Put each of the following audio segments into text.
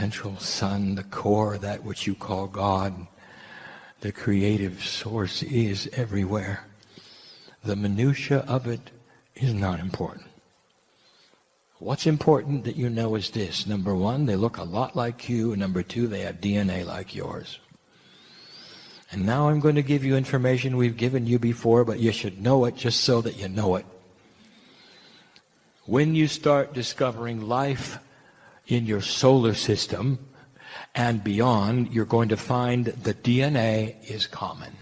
central sun, the core, that which you call God, the creative source, is everywhere. The minutia of it is not important. What's important that you know is this. Number one, they look a lot like you. And number two, they have DNA like yours. And now I'm going to give you information we've given you before, but you should know it just so that you know it. When you start discovering life in your solar system and beyond, you're going to find that DNA is common.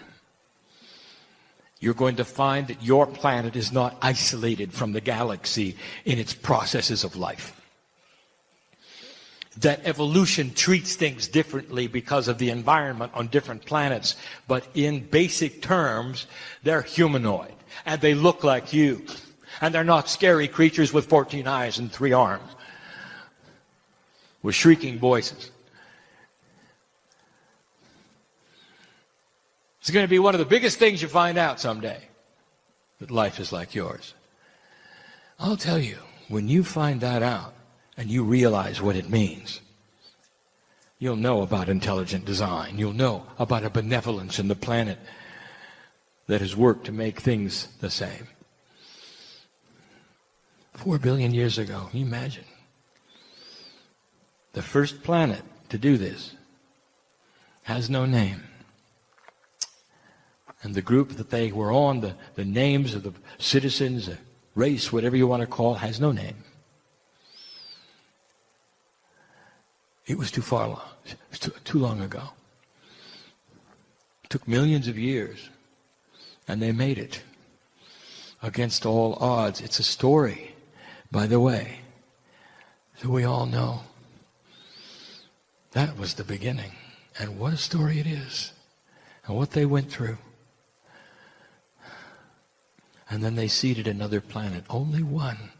You're going to find that your planet is not isolated from the galaxy in its processes of life. That evolution treats things differently because of the environment on different planets, but in basic terms, they're humanoid, and they look like you. And they're not scary creatures with 14 eyes and 3 arms, with shrieking voices. It's going to be one of the biggest things you find out someday, that life is like yours. I'll tell you, when you find that out and you realize what it means, you'll know about intelligent design. You'll know about a benevolence in the planet that has worked to make things the same. 4 billion years ago, can you imagine? The first planet to do this has no name. And the group that they were on, the names of the citizens, the race, whatever you want to call it, has no name. It was too far long. It was too long ago. It took millions of years. And they made it. Against all odds. It's a story, by the way, that we all know. That was the beginning. And what a story it is. And what they went through. And then they seeded another planet. Only one.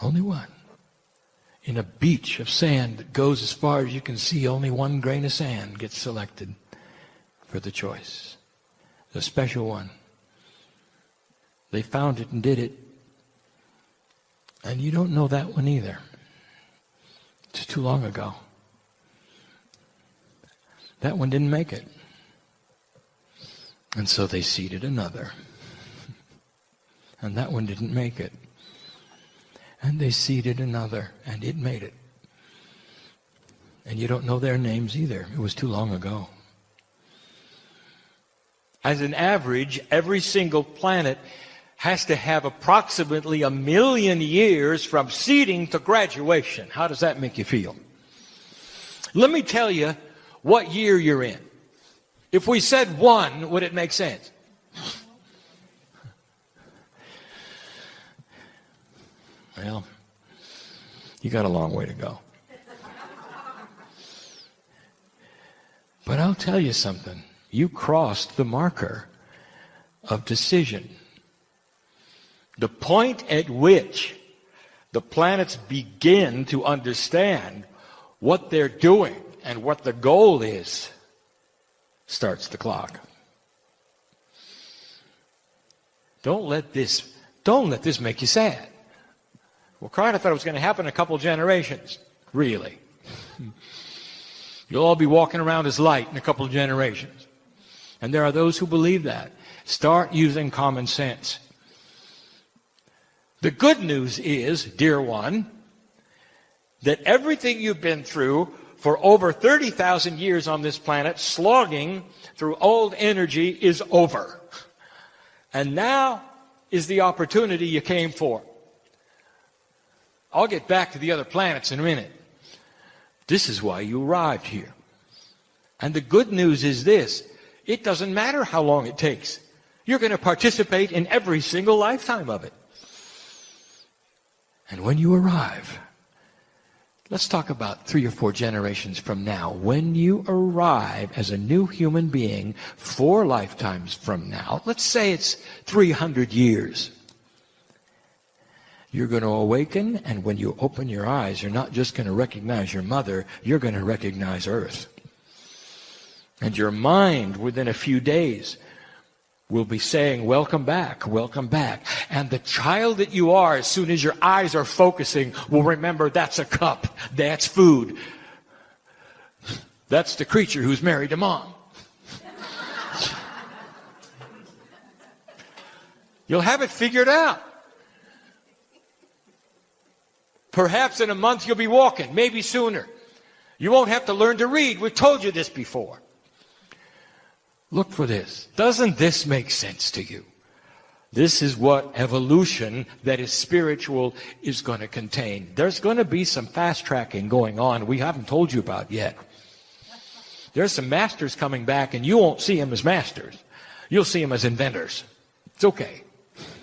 Only one. In a beach of sand that goes as far as you can see, only one grain of sand gets selected for the choice. The special one. They found it and did it. And you don't know that one either. It's too long ago. That one didn't make it. And so they seeded another. And that one didn't make it. And they seeded another, and it made it. And you don't know their names either. It was too long ago. As an average, every single planet has to have approximately 1 million years from seeding to graduation. How does that make you feel? Let me tell you what year you're in. If we said 1, would it make sense? Well, you got a long way to go. But I'll tell you something. You crossed the marker of decision. The point at which the planets begin to understand what they're doing and what the goal is starts the clock. Don't let this make you sad. Well, Kryon, I thought it was going to happen in a couple generations. Really? You'll all be walking around as light in a couple of generations. And there are those who believe that. Start using common sense. The good news is, dear one, that everything you've been through for over 30,000 years on this planet, slogging through old energy, is over. And now is the opportunity you came for. I'll get back to the other planets in a minute. This is why you arrived here. And the good news is this. It doesn't matter how long it takes. You're going to participate in every single lifetime of it. And when you arrive, let's talk about 3 or 4 generations from now. When you arrive as a new human being 4 lifetimes from now, let's say it's 300 years. You're going to awaken, and when you open your eyes, you're not just going to recognize your mother, you're going to recognize Earth. And your mind, within a few days, will be saying, welcome back, welcome back. And the child that you are, as soon as your eyes are focusing, will remember that's a cup, that's food. That's the creature who's married to mom. You'll have it figured out. Perhaps in a month you'll be walking, maybe sooner. You won't have to learn to read. We've told you this before. Look for this. Doesn't this make sense to you? This is what evolution that is spiritual is going to contain. There's going to be some fast tracking going on we haven't told you about yet. There's some masters coming back, and you won't see them as masters. You'll see them as inventors. It's okay.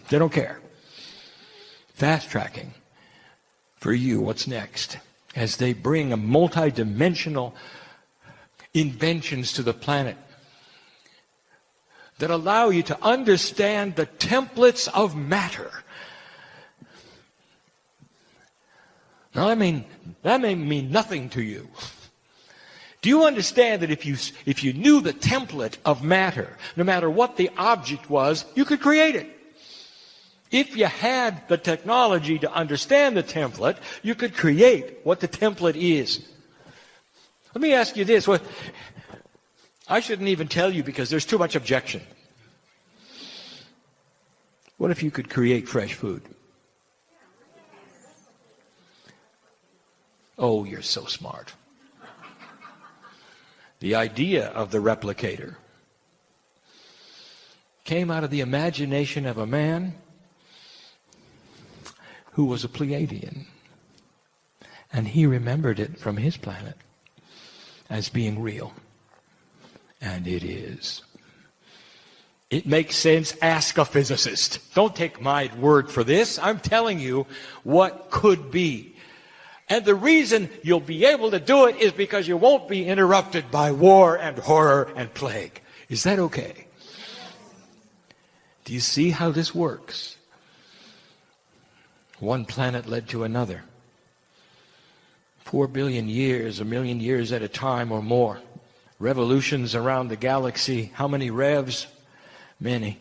They don't care. Fast tracking for you. What's next? As they bring a multidimensional inventions to the planet that allow you to understand the templates of matter. Now, that may mean nothing to you. Do you understand that if you knew the template of matter, no matter what the object was, you could create it? If you had the technology to understand the template, you could create what the template is. Let me ask you this. I shouldn't even tell you because there's too much objection. What if you could create fresh food? Oh, you're so smart. The idea of the replicator came out of the imagination of a man who was a Pleiadian. And he remembered it from his planet as being real. And it is. It makes sense. Ask a physicist. Don't take my word for this. I'm telling you what could be. And the reason you'll be able to do it is because you won't be interrupted by war and horror and plague. Is that okay? Do you see how this works? One planet led to another. 4 billion years, 1 million years at a time or more. Revolutions around the galaxy. How many revs? Many.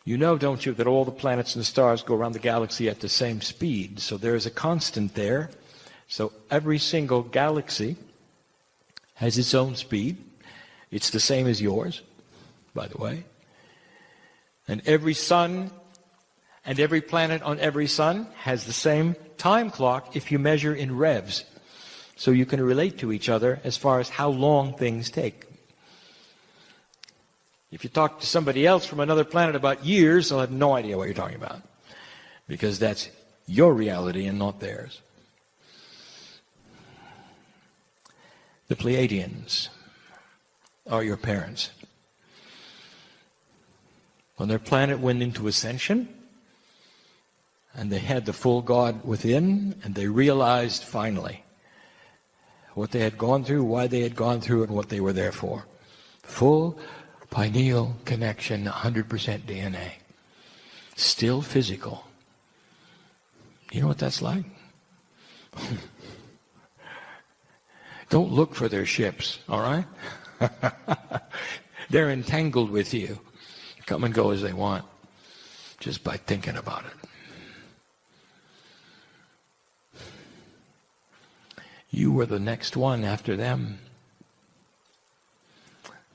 You know, don't you, that all the planets and the stars go around the galaxy at the same speed. So there is a constant there. So every single galaxy has its own speed. It's the same as yours, by the way. And every sun and every planet on every sun has the same time clock if you measure in revs. So you can relate to each other as far as how long things take. If you talk to somebody else from another planet about years, they'll have no idea what you're talking about. Because that's your reality and not theirs. The Pleiadians are your parents. When their planet went into ascension, and they had the full God within, and they realized finally what they had gone through, why they had gone through, and what they were there for. Full pineal connection, 100% DNA. Still physical. You know what that's like? Don't look for their ships, all right? They're entangled with you. Come and go as they want, just by thinking about it. You were the next one after them.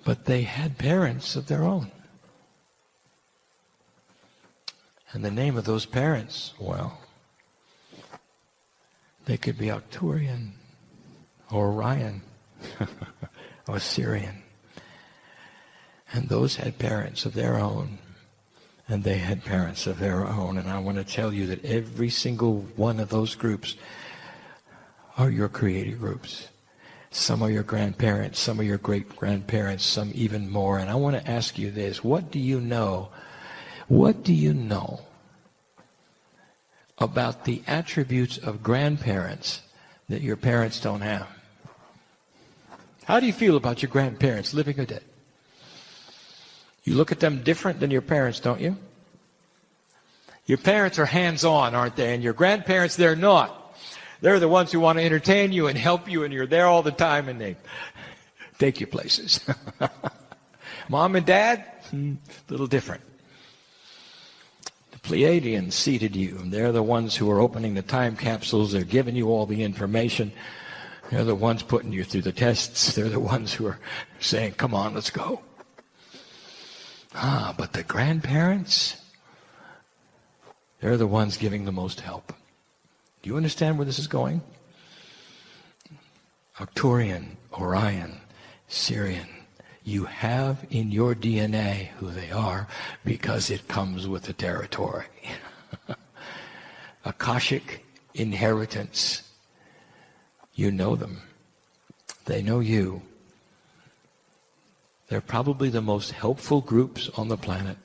But they had parents of their own. And the name of those parents, well, they could be Arcturian or Orion or Sirian. And those had parents of their own. And they had parents of their own. And I want to tell you that every single one of those groups are your creative groups. Some are your grandparents, some are your great-grandparents, some even more. And I want to ask you this. What do you know? What do you know about the attributes of grandparents that your parents don't have? How do you feel about your grandparents, living or dead? You look at them different than your parents, don't you? Your parents are hands-on, aren't they? And your grandparents, they're not. They're the ones who want to entertain you and help you, and you're there all the time, and they take you places. Mom and Dad, a little different. The Pleiadians seated you. They're the ones who are opening the time capsules. They're giving you all the information. They're the ones putting you through the tests. They're the ones who are saying, come on, let's go. But the grandparents, they're the ones giving the most help. Do you understand where this is going? Arcturian, Orion, Syrian. You have in your DNA who they are because it comes with the territory. Akashic inheritance. You know them. They know you. They're probably the most helpful groups on the planet.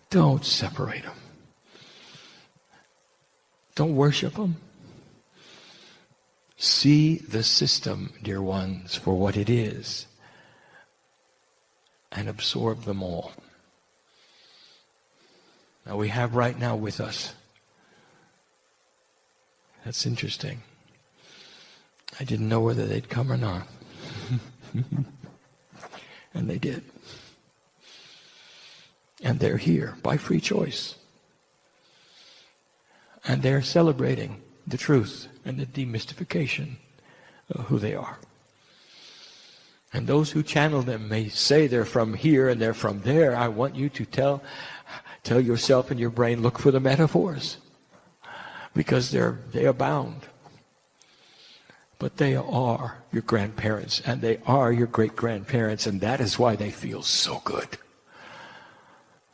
Don't separate them. Don't worship them. See the system, dear ones, for what it is, and absorb them all. Now we have right now with us. That's interesting. I didn't know whether they'd come or not. And they did. And they're here by free choice. And they're celebrating the truth and the demystification of who they are. And those who channel them may say they're from here and they're from there. I want you to tell yourself and your brain, look for the metaphors. Because they abound. But they are your grandparents, and they are your great-grandparents, and that is why they feel so good.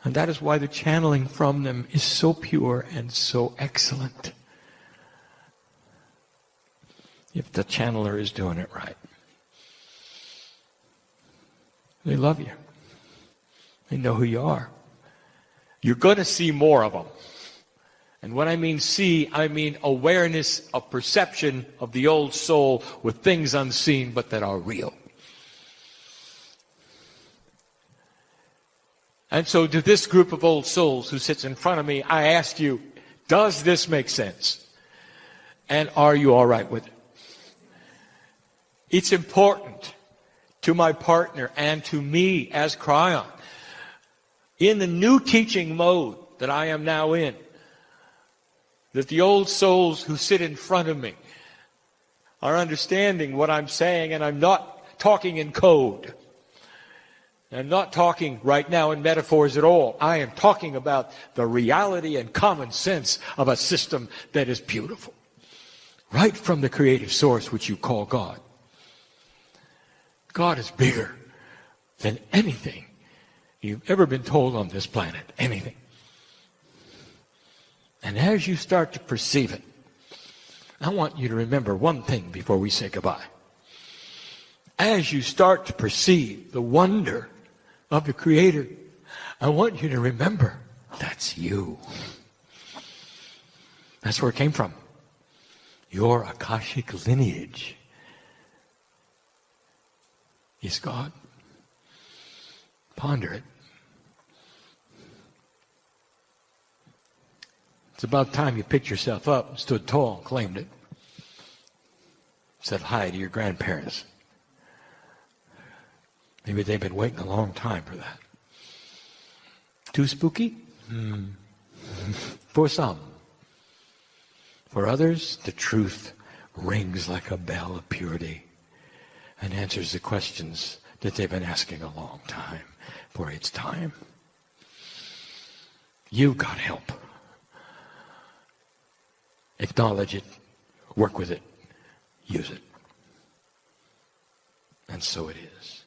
And that is why the channeling from them is so pure and so excellent. If the channeler is doing it right. They love you. They know who you are. You're going to see more of them. And when I mean see, I mean awareness of perception of the old soul with things unseen but that are real. And so to this group of old souls who sits in front of me, I ask you, does this make sense? And are you all right with it? It's important to my partner and to me as Kryon, in the new teaching mode that I am now in, that the old souls who sit in front of me are understanding what I'm saying, and I'm not talking in code. I'm not talking right now in metaphors at all. I am talking about the reality and common sense of a system that is beautiful. Right from the creative source which you call God. God is bigger than anything you've ever been told on this planet. Anything. And as you start to perceive it, I want you to remember one thing before we say goodbye. As you start to perceive the wonder of the Creator, I want you to remember that's you. That's where it came from. Your Akashic lineage is God. Ponder it. It's about time you picked yourself up, stood tall, and claimed it. Said hi to your grandparents. Maybe they've been waiting a long time for that. Too spooky? For some. For others, the truth rings like a bell of purity and answers the questions that they've been asking a long time. For it's time. You've got help. Acknowledge it, work with it, use it. And so it is.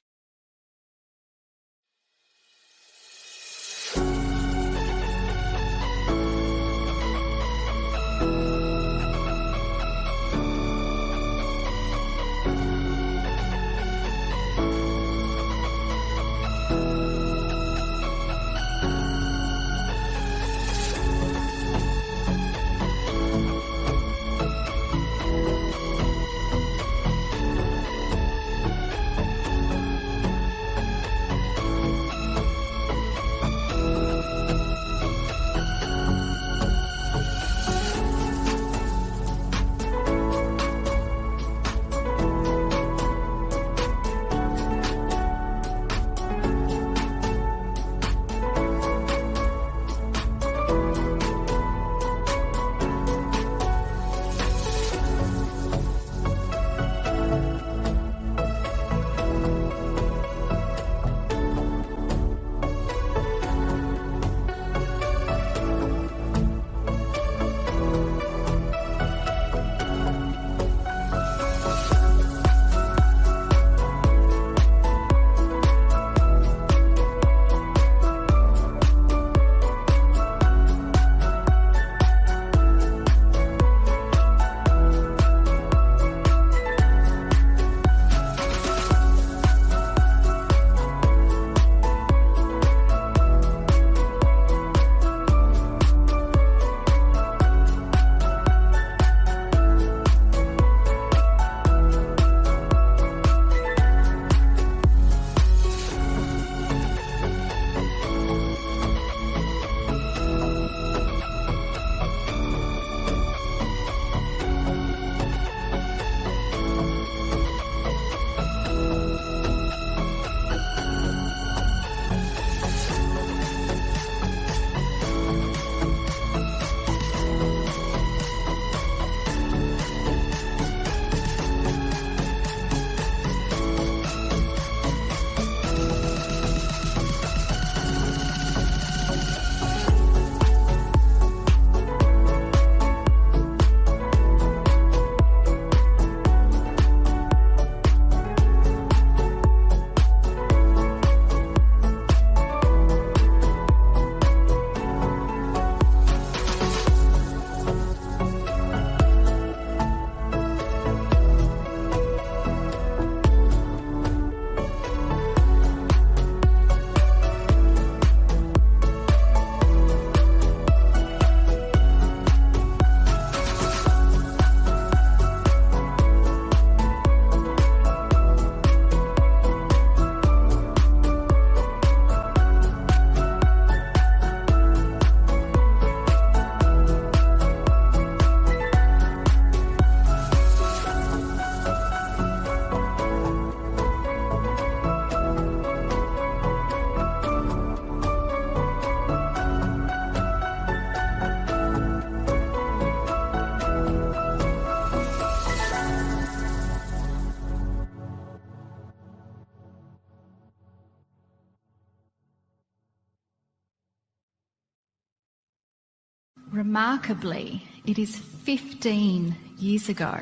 Remarkably, it is 15 years ago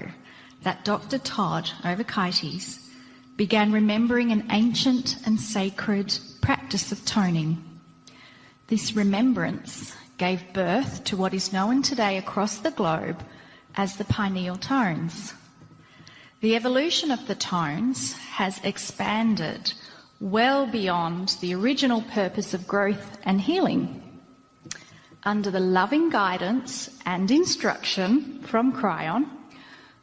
that Dr. Todd Overkaitis began remembering an ancient and sacred practice of toning. This remembrance gave birth to what is known today across the globe as the pineal tones. The evolution of the tones has expanded well beyond the original purpose of growth and healing. Under the loving guidance and instruction from Kryon,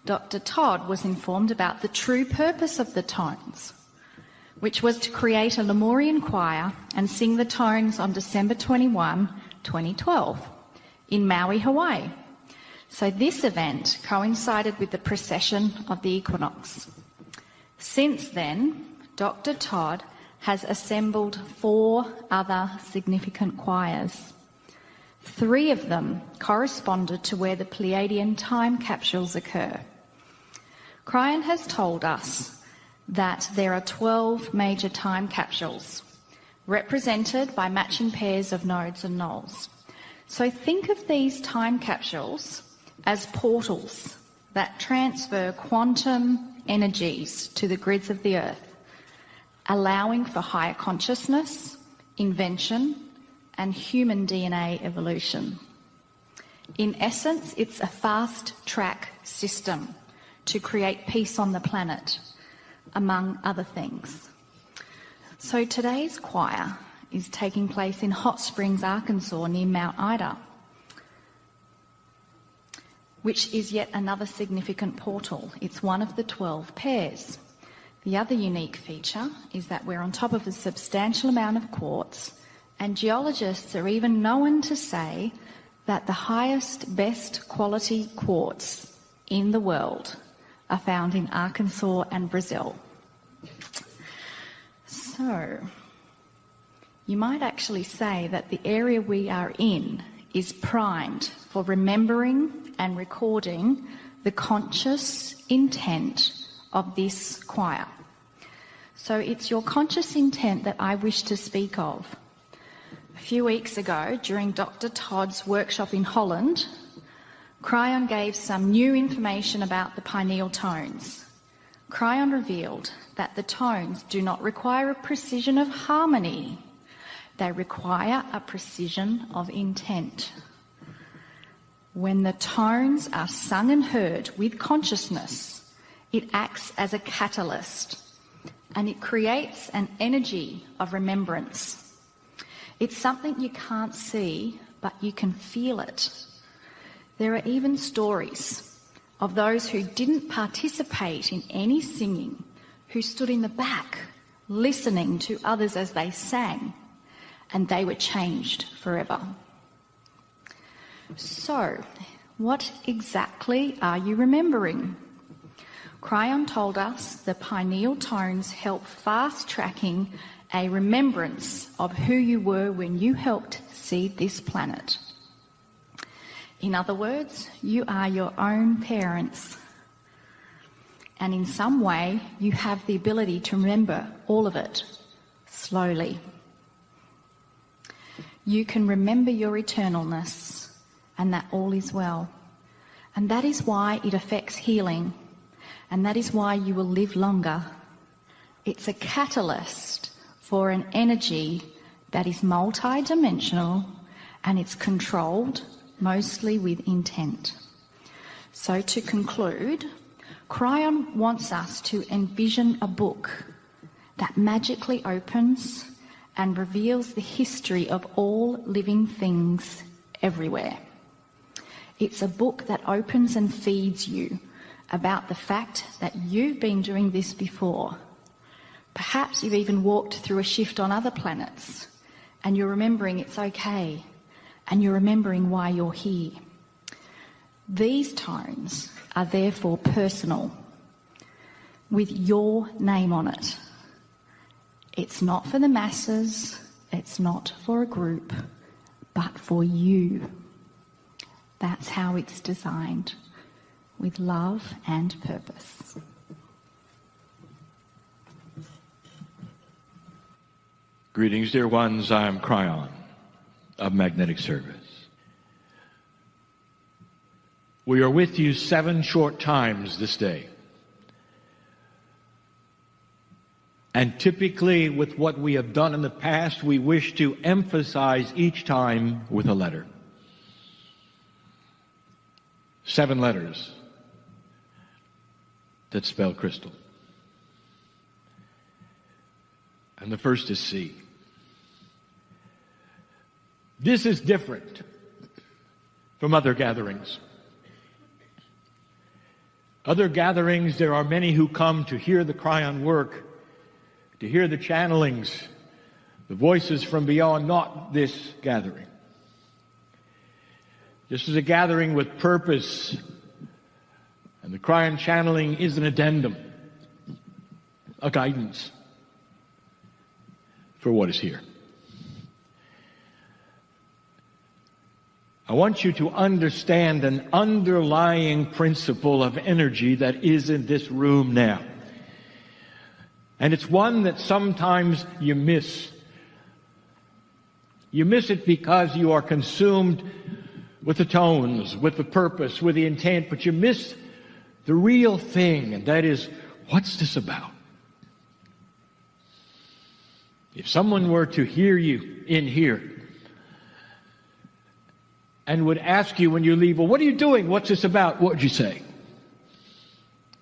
Dr. Todd was informed about the true purpose of the tones, which was to create a Lemurian choir and sing the tones on December 21, 2012, in Maui, Hawaii. So this event coincided with the precession of the equinox. Since then, Dr. Todd has assembled 4 other significant choirs. 3 of them corresponded to where the Pleiadian time capsules occur. Kryon has told us that there are 12 major time capsules, represented by matching pairs of nodes and nulls. So think of these time capsules as portals that transfer quantum energies to the grids of the Earth, allowing for higher consciousness, invention, and human DNA evolution. In essence, it's a fast-track system to create peace on the planet, among other things. So today's choir is taking place in Hot Springs, Arkansas, near Mount Ida, which is yet another significant portal. It's one of the 12 pairs. The other unique feature is that we're on top of a substantial amount of quartz, and geologists are even known to say that the highest, best quality quartz in the world are found in Arkansas and Brazil. So, you might actually say that the area we are in is primed for remembering and recording the conscious intent of this choir. So it's your conscious intent that I wish to speak of. A few weeks ago, during Dr. Todd's workshop in Holland, Kryon gave some new information about the pineal tones. Kryon revealed that the tones do not require a precision of harmony. They require a precision of intent. When the tones are sung and heard with consciousness, it acts as a catalyst, and it creates an energy of remembrance. It's something you can't see, but you can feel it. There are even stories of those who didn't participate in any singing, who stood in the back, listening to others as they sang, and they were changed forever. So, what exactly are you remembering? Kryon told us the pineal tones help fast-tracking a remembrance of who you were when you helped seed this planet. In other words, you are your own parents. And in some way, you have the ability to remember all of it slowly. You can remember your eternalness and that all is well. And that is why it affects healing. And that is why you will live longer. It's a catalyst for an energy that is multidimensional, and it's controlled mostly with intent. So to conclude, Kryon wants us to envision a book that magically opens and reveals the history of all living things everywhere. It's a book that opens and feeds you about the fact that you've been doing this before. Perhaps you've even walked through a shift on other planets, and you're remembering it's okay, and you're remembering why you're here. These tones are therefore personal, with your name on it. It's not for the masses, it's not for a group, but for you. That's how it's designed, with love and purpose. Greetings, dear ones. I'm Kryon of Magnetic Service. We are with you 7 short times this day. And typically, with what we have done in the past, we wish to emphasize each time with a letter. 7 letters that spell crystal. And the first is C. This is different from other gatherings. Other gatherings, there are many who come to hear the Kryon work, to hear the channelings, the voices from beyond. Not this gathering. This is a gathering with purpose, and the Kryon channeling is an addendum, a guidance for what is here. I want you to understand an underlying principle of energy that is in this room now. And it's one that sometimes you miss. You miss it because you are consumed with the tones, with the purpose, with the intent, but you miss the real thing, and that is, what's this about? If someone were to hear you in here and would ask you when you leave, well, what are you doing? What's this about? What would you say?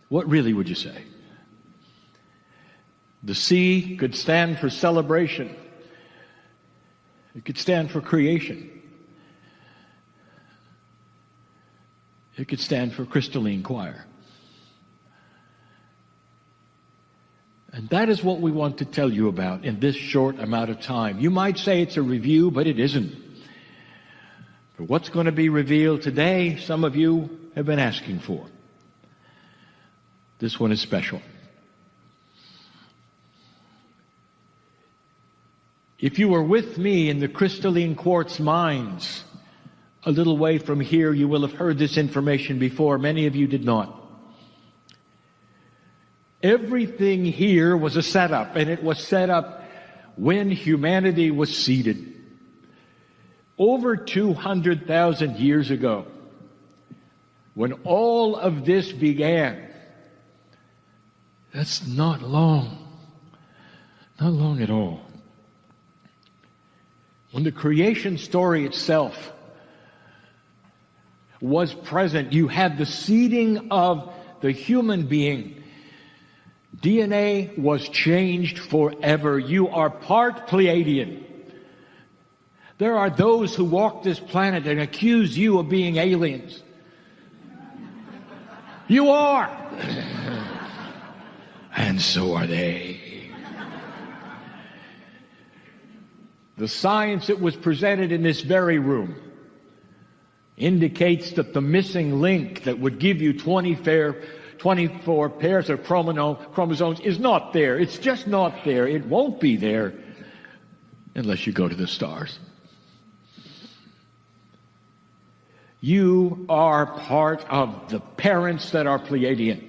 What really would you say? The C could stand for celebration. It could stand for creation. It could stand for crystalline choir. And that is what we want to tell you about in this short amount of time. You might say it's a review, but it isn't. For what's going to be revealed today, some of you have been asking for. This one is special. If you were with me in the crystalline quartz mines, a little way from here, you will have heard this information before. Many of you did not. Everything here was a setup, and it was set up when humanity was seeded. Over 200,000 years ago, when all of this began. That's not long. Not long at all. When the creation story itself was present, you had the seeding of the human being. DNA was changed forever. You are part Pleiadian. There are those who walk this planet and accuse you of being aliens. You are. And so are they. The science that was presented in this very room indicates that the missing link that would give you 24 pairs of chromosomes is not there. It's just not there. It won't be there unless you go to the stars. You are part of the parents that are Pleiadian.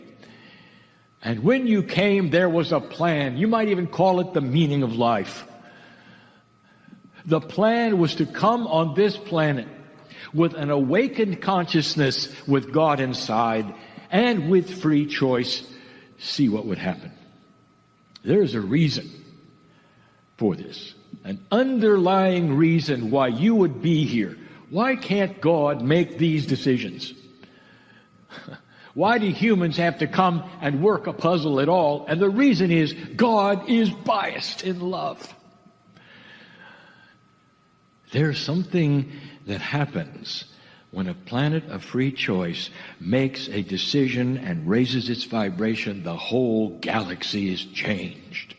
And when you came, there was a plan. You might even call it the meaning of life. The plan was to come on this planet with an awakened consciousness with God inside and with free choice, see what would happen. There is a reason for this, an underlying reason why you would be here. Why can't God make these decisions? Why do humans have to come and work a puzzle at all? And the reason is God is biased in love. There's something that happens when a planet of free choice makes a decision and raises its vibration. The whole galaxy is changed.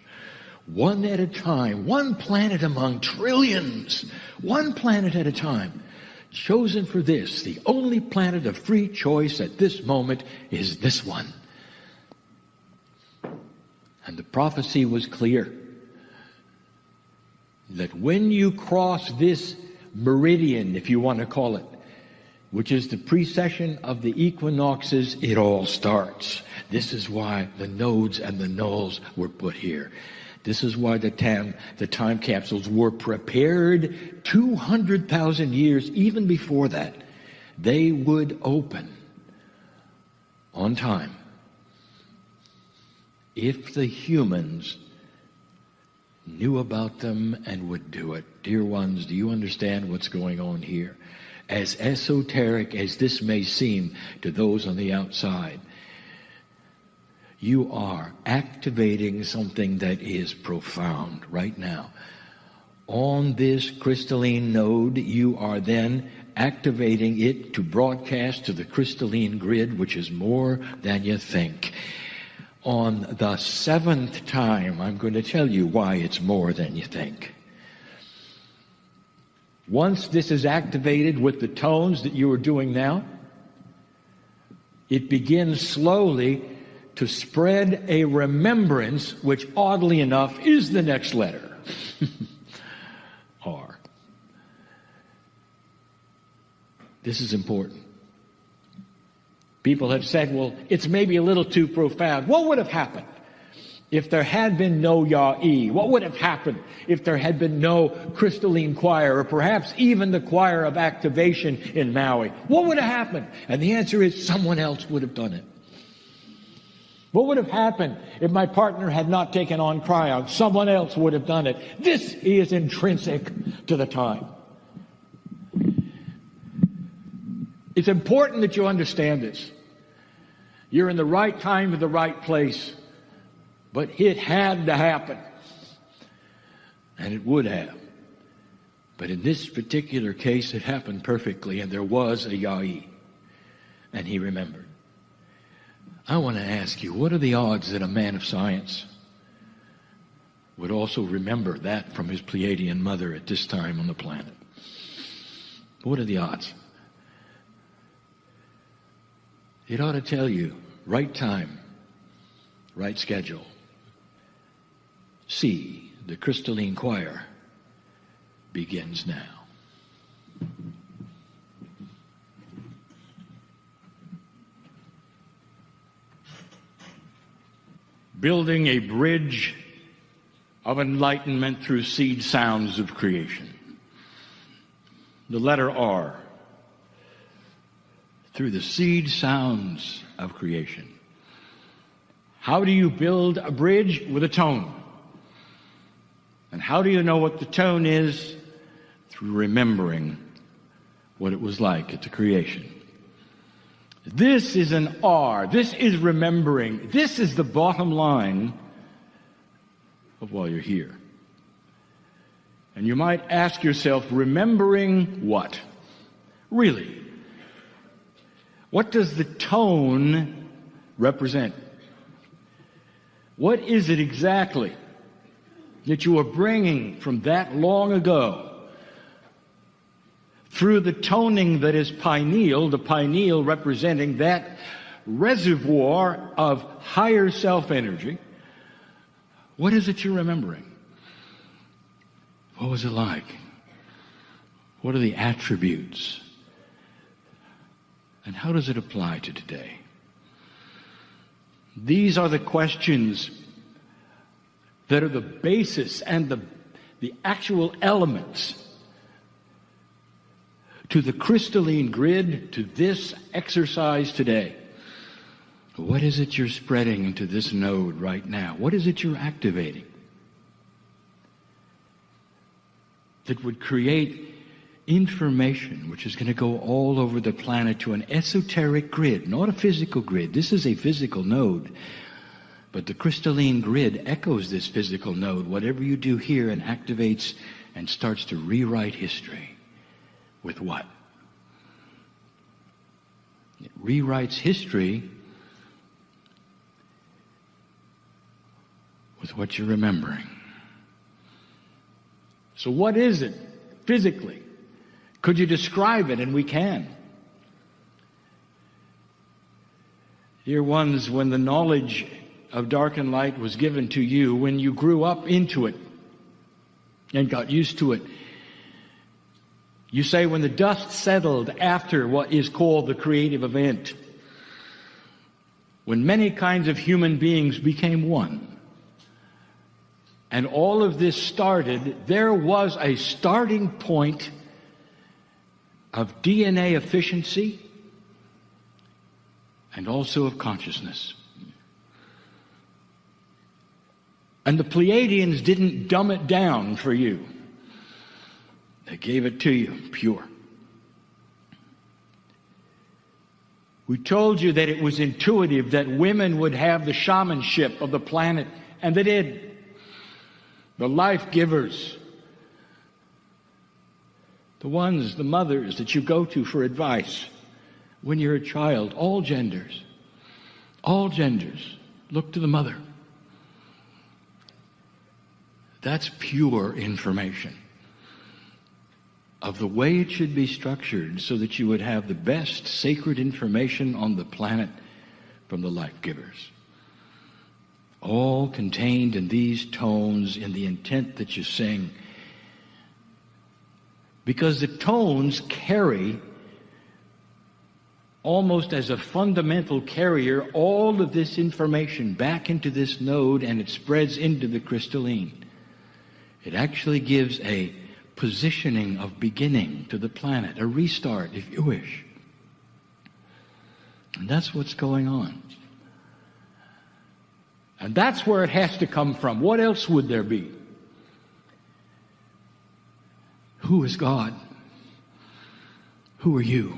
One at a time, one planet among trillions, one planet at a time. Chosen for this, the only planet of free choice at this moment is this one. And the prophecy was clear that when you cross this meridian, if you want to call it, which is the precession of the equinoxes, it all starts. This is why the nodes and the nulls were put here. This is why the time capsules were prepared 200,000 years, even before that. They would open. on time. If the humans knew about them and would do it. Dear ones, do you understand what's going on here? As esoteric as this may seem to those on the outside, you are activating something that is profound right now. On this crystalline node, you are then activating it to broadcast to the crystalline grid, which is more than you think. On the 7th time, I'm going to tell you why it's more than you think. Once this is activated with the tones that you are doing now, it begins slowly to spread a remembrance, which oddly enough is the next letter. R. This is important. People have said, well, it's maybe a little too profound. What would have happened if there had been no Ya'i? What would have happened if there had been no crystalline choir, or perhaps even the choir of activation in Maui? What would have happened? And the answer is someone else would have done it. What would have happened if my partner had not taken on Kryon? Someone else would have done it. This is intrinsic to the time. It's important that you understand this. You're in the right time at the right place, but it had to happen. And it would have. But in this particular case, it happened perfectly, and there was a Ya'i. And he remembered. I want to ask you, what are the odds that a man of science would also remember that from his Pleiadian mother at this time on the planet? What are the odds? It ought to tell you, right time, right schedule. C, the crystalline choir, begins now. Building a bridge of enlightenment through seed sounds of creation. The letter R. Through the seed sounds of creation. How do you build a bridge? With a tone. And how do you know what the tone is? Through remembering what it was like at the creation. This is an R. This is remembering. This is the bottom line of why you're here. And you might ask yourself, remembering what? Really? What does the tone represent? What is it exactly that you are bringing from that long ago through the toning that is pineal, the pineal representing that reservoir of higher self-energy? What is it you're remembering? What was it like? What are the attributes? And how does it apply to today? These are the questions that are the basis and the actual elements to the crystalline grid, to this exercise today. What is it you're spreading into this node right now? What is it you're activating that would create information which is going to go all over the planet to an esoteric grid, not a physical grid? This is a physical node, but the crystalline grid echoes this physical node. Whatever you do here and activates and starts to rewrite history. With what? It rewrites history with what you're remembering. So what is it physically? Could you describe it? And we can. Dear ones, when the knowledge of dark and light was given to you, when you grew up into it and got used to it, you say when the dust settled after what is called the creative event, when many kinds of human beings became one, and all of this started, there was a starting point of DNA efficiency and also of consciousness. And the Pleiadians didn't dumb it down for you. They gave it to you pure. We told you that it was intuitive that women would have the shamanship of the planet, and they did. The life givers, the ones, the mothers that you go to for advice when you're a child, all genders, look to the mother. That's pure information of the way it should be structured so that you would have the best sacred information on the planet from the life givers. All contained in these tones in the intent that you sing. Because the tones carry, almost as a fundamental carrier, all of this information back into this node, and it spreads into the crystalline. It actually gives a positioning of beginning to the planet, a restart, if you wish. And that's what's going on. And that's where it has to come from. What else would there be? Who is God? Who are you?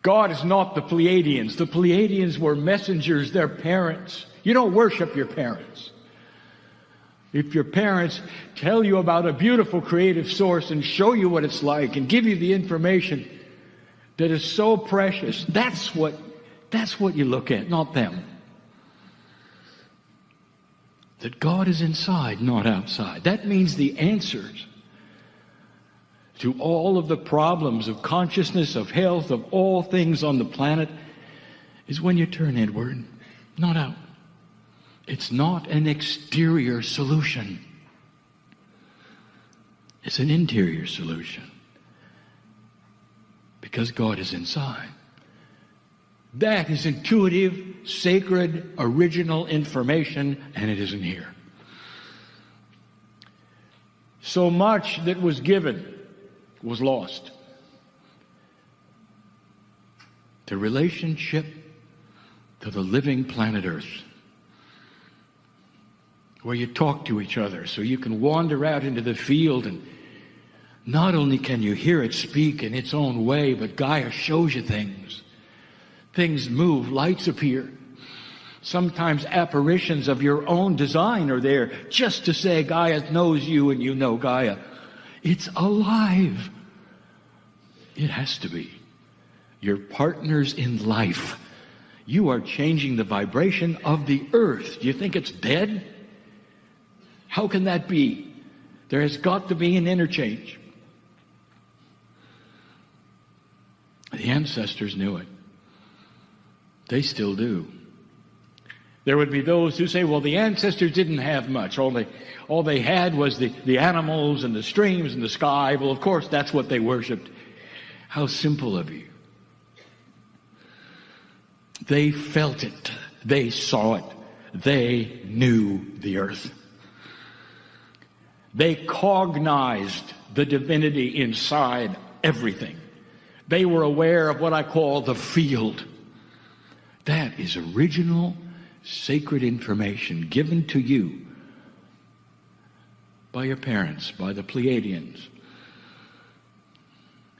God is not the Pleiadians. The Pleiadians were messengers, they're parents. You don't worship your parents. If your parents tell you about a beautiful creative source and show you what it's like and give you the information that is so precious, that's what you look at, not them. That God is inside, not outside. That means the answers to all of the problems of consciousness, of health, of all things on the planet is when you turn inward, not out. It's not an exterior solution. It's an interior solution. Because God is inside. That is intuitive, sacred, original information, and it isn't here. So much that was given was lost. The relationship to the living planet Earth, where you talk to each other so you can wander out into the field, and not only can you hear it speak in its own way, but Gaia shows you things. Things move, lights appear. Sometimes apparitions of your own design are there just to say Gaia knows you and you know Gaia. It's alive. It has to be. Your partners in life. You are changing the vibration of the earth. Do you think it's dead? How can that be? There has got to be an interchange. The ancestors knew it. They still do. There would be those who say, well, the ancestors didn't have much. All they had was the animals and the streams and the sky. Well, of course, that's what they worshipped. How simple of you. They felt it. They saw it. They knew the earth. They cognized the divinity inside everything. They were aware of what I call the field. That is original, sacred information given to you by your parents, by the Pleiadians.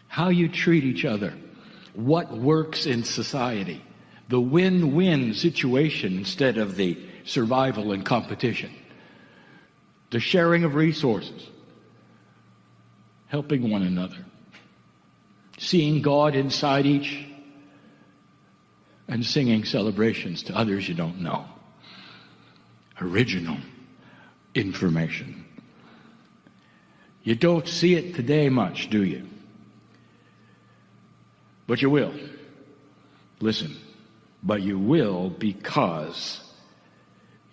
How you treat each other, what works in society, the win-win situation instead of the survival and competition, the sharing of resources, helping one another, seeing God inside each, and singing celebrations to others you don't know. Original information. You don't see it today much, do you? But you will. Listen. But you will because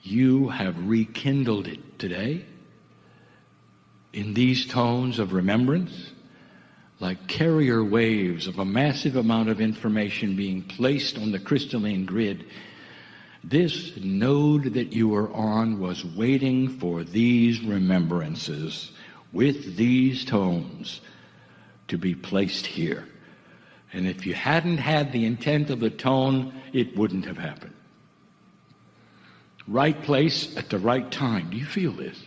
you have rekindled it today in these tones of remembrance, like carrier waves of a massive amount of information being placed on the crystalline grid. This node that you are on was waiting for these remembrances with these tones to be placed here, And if you hadn't had the intent of the tone, it wouldn't have happened. Right place at the right time. Do you feel this?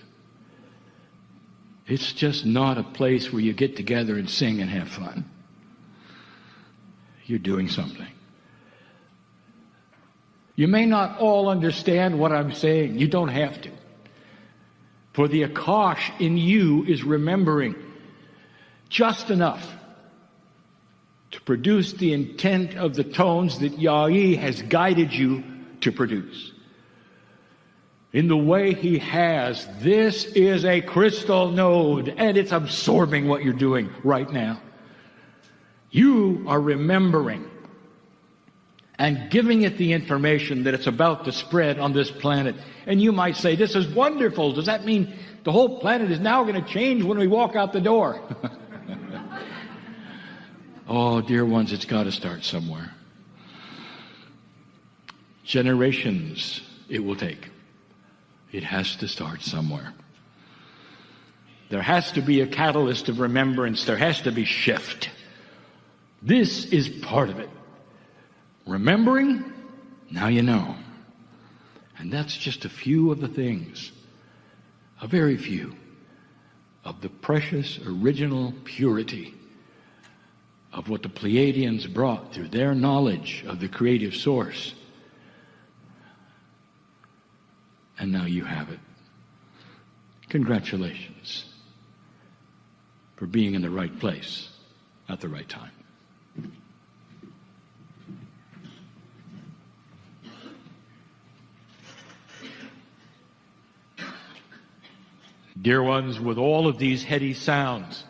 It's just not a place where you get together and sing and have fun. You're doing something. You may not all understand what I'm saying. You don't have to. For the Akash in you is remembering just enough to produce the intent of the tones that Ya'i has guided you to produce. In the way he has, this is a crystal node, and it's absorbing what you're doing right now. You are remembering and giving it the information that it's about to spread on this planet. And you might say, this is wonderful. Does that mean the whole planet is now going to change when we walk out the door? Oh, dear ones, it's got to start somewhere. Generations it will take. It has to start somewhere. There has to be a catalyst of remembrance. There has to be shift. This is part of it. Remembering, now you know. And that's just a few of the things, a very few, of the precious original purity of what the Pleiadians brought through their knowledge of the creative source. And now you have it. Congratulations for being in the right place at the right time. Dear ones, with all of these heady sounds,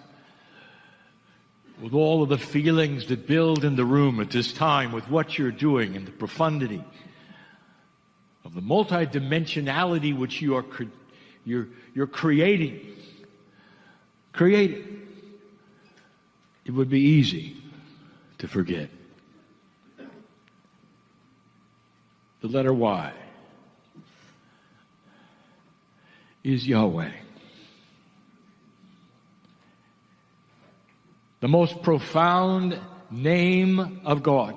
with all of the feelings that build in the room at this time, with what you're doing and the profundity of the multidimensionality which you're creating, it would be easy to forget. The letter Y is Yahweh. The most profound name of God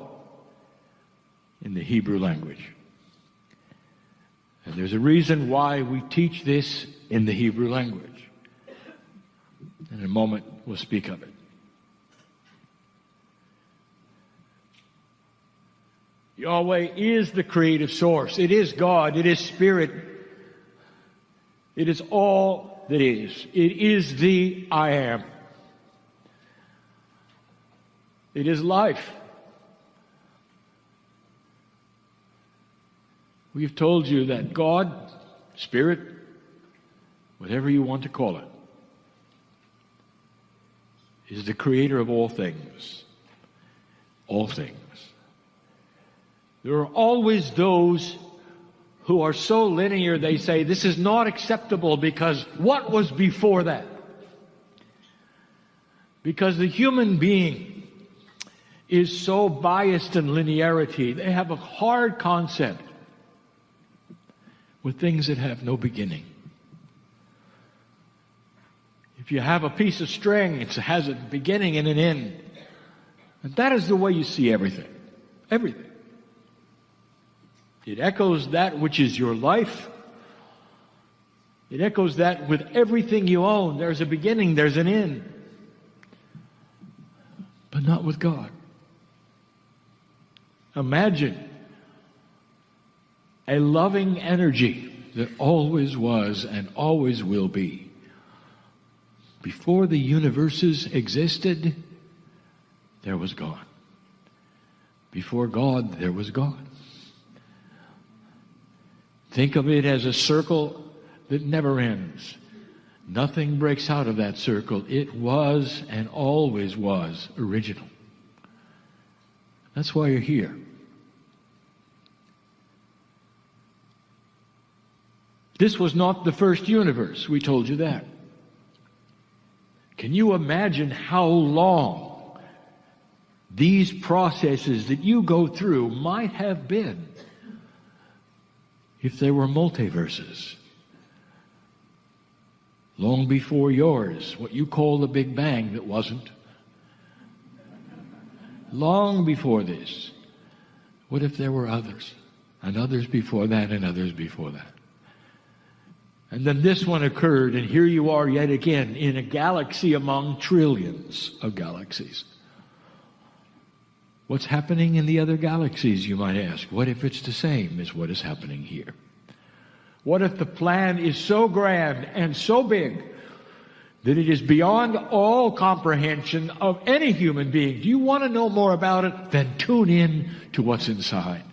in the Hebrew language. And there's a reason why we teach this in the Hebrew language. In a moment, we'll speak of it. Yahweh is the creative source. It is God. It is Spirit. It is all that is. It is the I am. It is life. We've told you that God, Spirit, whatever you want to call it, is the creator of all things. All things. There are always those who are so linear they say this is not acceptable because what was before that? Because the human being is so biased in linearity. They have a hard concept with things that have no beginning. If you have a piece of string, it has a beginning and an end. And that is the way you see everything. Everything. It echoes that which is your life. It echoes that with everything you own. There's a beginning, there's an end. But not with God. Imagine a loving energy that always was and always will be. Before the universes existed, there was God. Before God, there was God. Think of it as a circle that never ends. Nothing breaks out of that circle. It was and always was original. That's why you're here. This was not the first universe. We told you that. Can you imagine how long these processes that you go through might have been if they were multiverses? Long before yours, what you call the Big Bang that wasn't. long before this, what if there were others, and others before that, and others before that? And then this one occurred, and here you are yet again in a galaxy among trillions of galaxies. What's happening in the other galaxies, you might ask? What if it's the same as what is happening here? What if the plan is so grand and so big that it is beyond all comprehension of any human being? Do you want to know more about it? Then tune in to what's inside.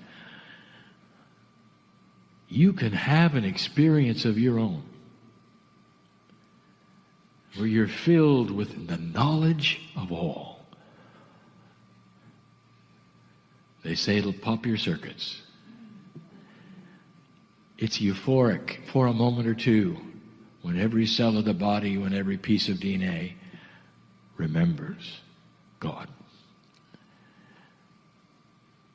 You can have an experience of your own where you're filled with the knowledge of all. They say it'll pop your circuits. It's euphoric for a moment or two when every cell of the body, when every piece of DNA remembers God.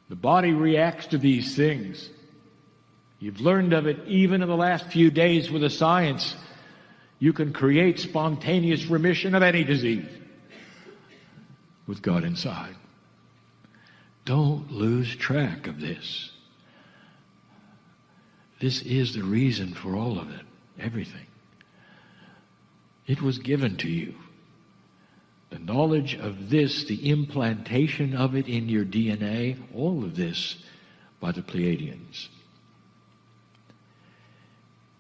The body reacts to these things. You've learned of it even in the last few days with the science. You can create spontaneous remission of any disease with God inside. Don't lose track of this. This is the reason for all of it, everything. It was given to you. The knowledge of this, the implantation of it in your DNA, all of this by the Pleiadians.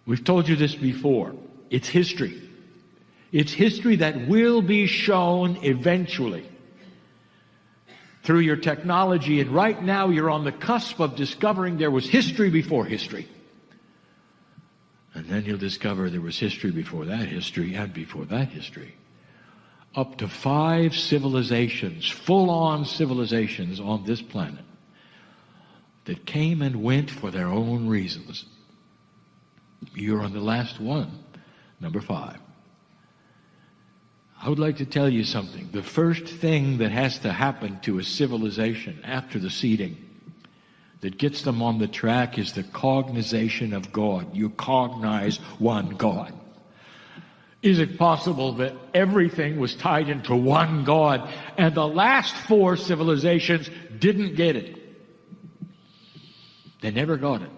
We've told you this before. It's history. It's history that will be shown eventually through your technology. And right now you're on the cusp of discovering there was history before history. And then you'll discover there was history before that history and before that history. Up to 5 civilizations, full-on civilizations on this planet that came and went for their own reasons. You're on the last one, number 5. I would like to tell you something. The first thing that has to happen to a civilization after the seeding that gets them on the track is the cognization of God. You cognize one God. Is it possible that everything was tied into one God and the last 4 civilizations didn't get it? They never got it.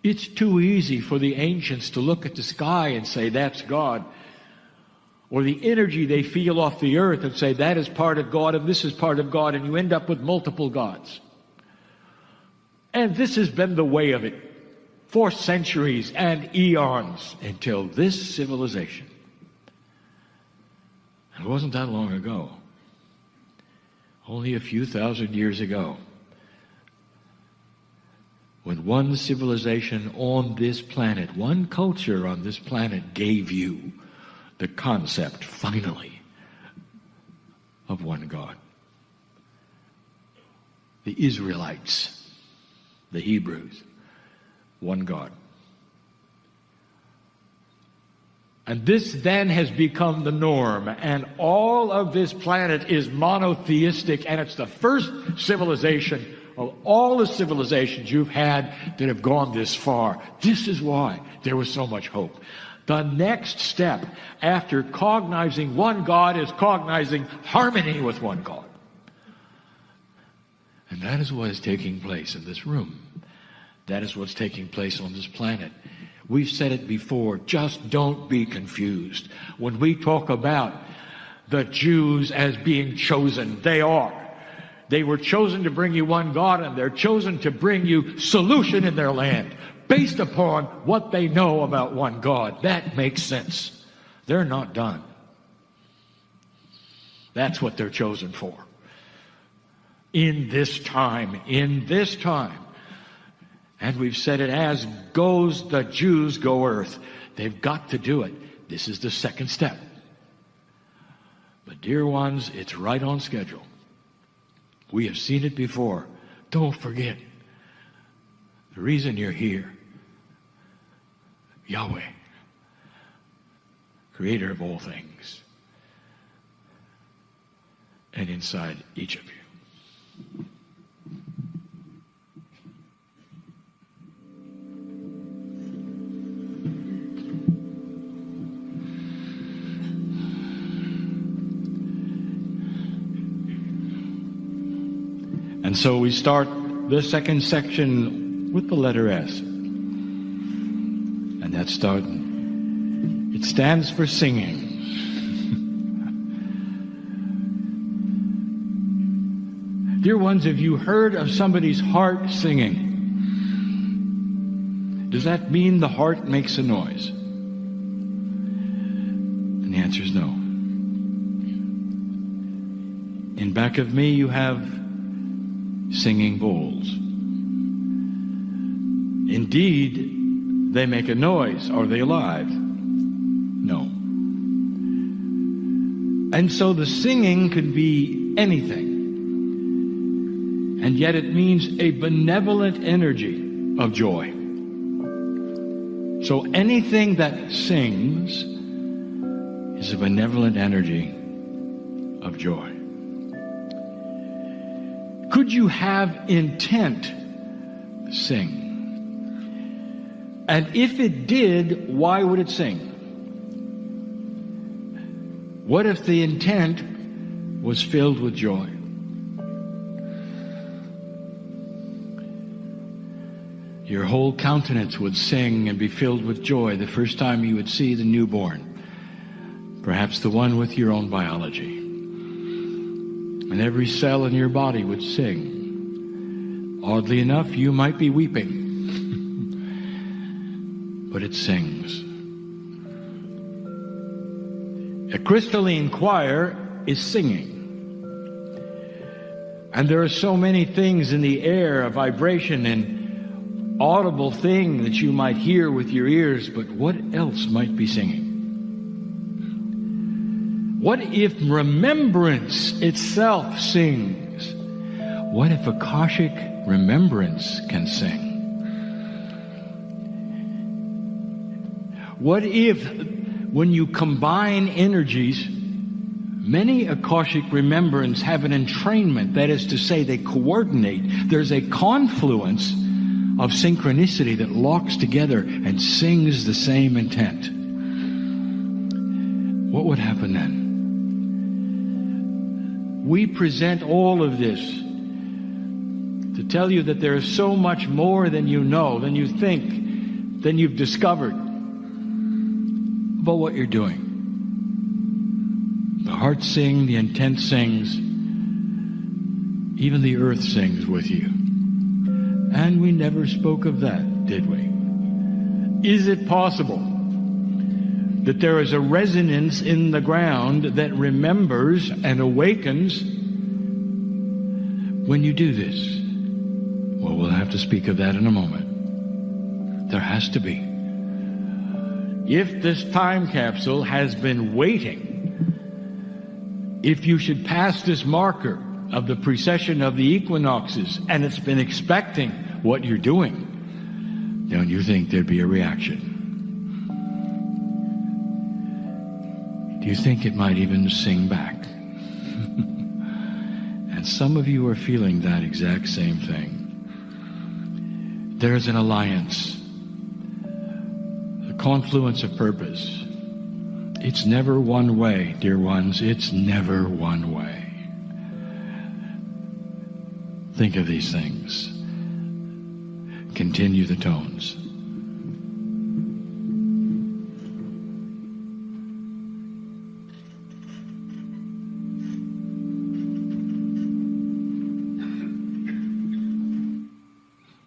It's too easy for the ancients to look at the sky and say, that's God. Or the energy they feel off the earth and say, that is part of God and this is part of God, and you end up with multiple gods. And this has been the way of it for centuries and eons until this civilization. And it wasn't that long ago. Only a few thousand years ago. When one civilization on this planet, one culture on this planet gave you the concept, finally, of one God. The Israelites, the Hebrews, one God. And this then has become the norm, and all of this planet is monotheistic, and it's the first civilization of all the civilizations you've had that have gone this far. This is why there was so much hope. The next step after cognizing one God is cognizing harmony with one God. And that is what is taking place in this room. That is what's taking place on this planet. We've said it before, just don't be confused. When we talk about the Jews as being chosen, they are. They were chosen to bring you one God, and they're chosen to bring you solution in their land based upon what they know about one God. That makes sense. They're not done. That's what they're chosen for. In this time. And we've said it, as goes the Jews, go earth. They've got to do it. This is the second step. But dear ones, it's right on schedule. We have seen it before. Don't forget the reason you're here. Yahweh, creator of all things. And inside each of you. And so we start the second section with the letter S. And that's starting. It stands for singing. Dear ones, have you heard of somebody's heart singing? Does that mean the heart makes a noise? And the answer is no. In back of me you have singing bowls. Indeed, they make a noise. Are they alive? No. And so the singing could be anything. And yet it means a benevolent energy of joy. So anything that sings is a benevolent energy of joy. Could you have intent sing? And if it did, why would it sing? What if the intent was filled with joy? Your whole countenance would sing and be filled with joy the first time you would see the newborn, perhaps the one with your own biology. And every cell in your body would sing. Oddly enough, you might be weeping, but it sings. A crystalline choir is singing. And there are so many things in the air, a vibration and audible thing that you might hear with your ears, but what else might be singing? What if remembrance itself sings? What if Akashic remembrance can sing? What if, when you combine energies, many Akashic remembrance have an entrainment, that is to say, they coordinate. There's a confluence of synchronicity that locks together and sings the same intent. What would happen then? We present all of this to tell you that there is so much more than you know, than you think, than you've discovered about what you're doing. The heart sings, the intent sings, even the earth sings with you. And we never spoke of that, did we? Is it possible that there is a resonance in the ground that remembers and awakens when you do this? Well, we'll have to speak of that in a moment. There has to be. If this time capsule has been waiting, if you should pass this marker of the precession of the equinoxes, and it's been expecting what you're doing, don't you think there'd be a reaction? Do you think it might even sing back? And some of you are feeling that exact same thing. There's an alliance, a confluence of purpose. It's never one way, dear ones. It's never one way. Think of these things. Continue the tones.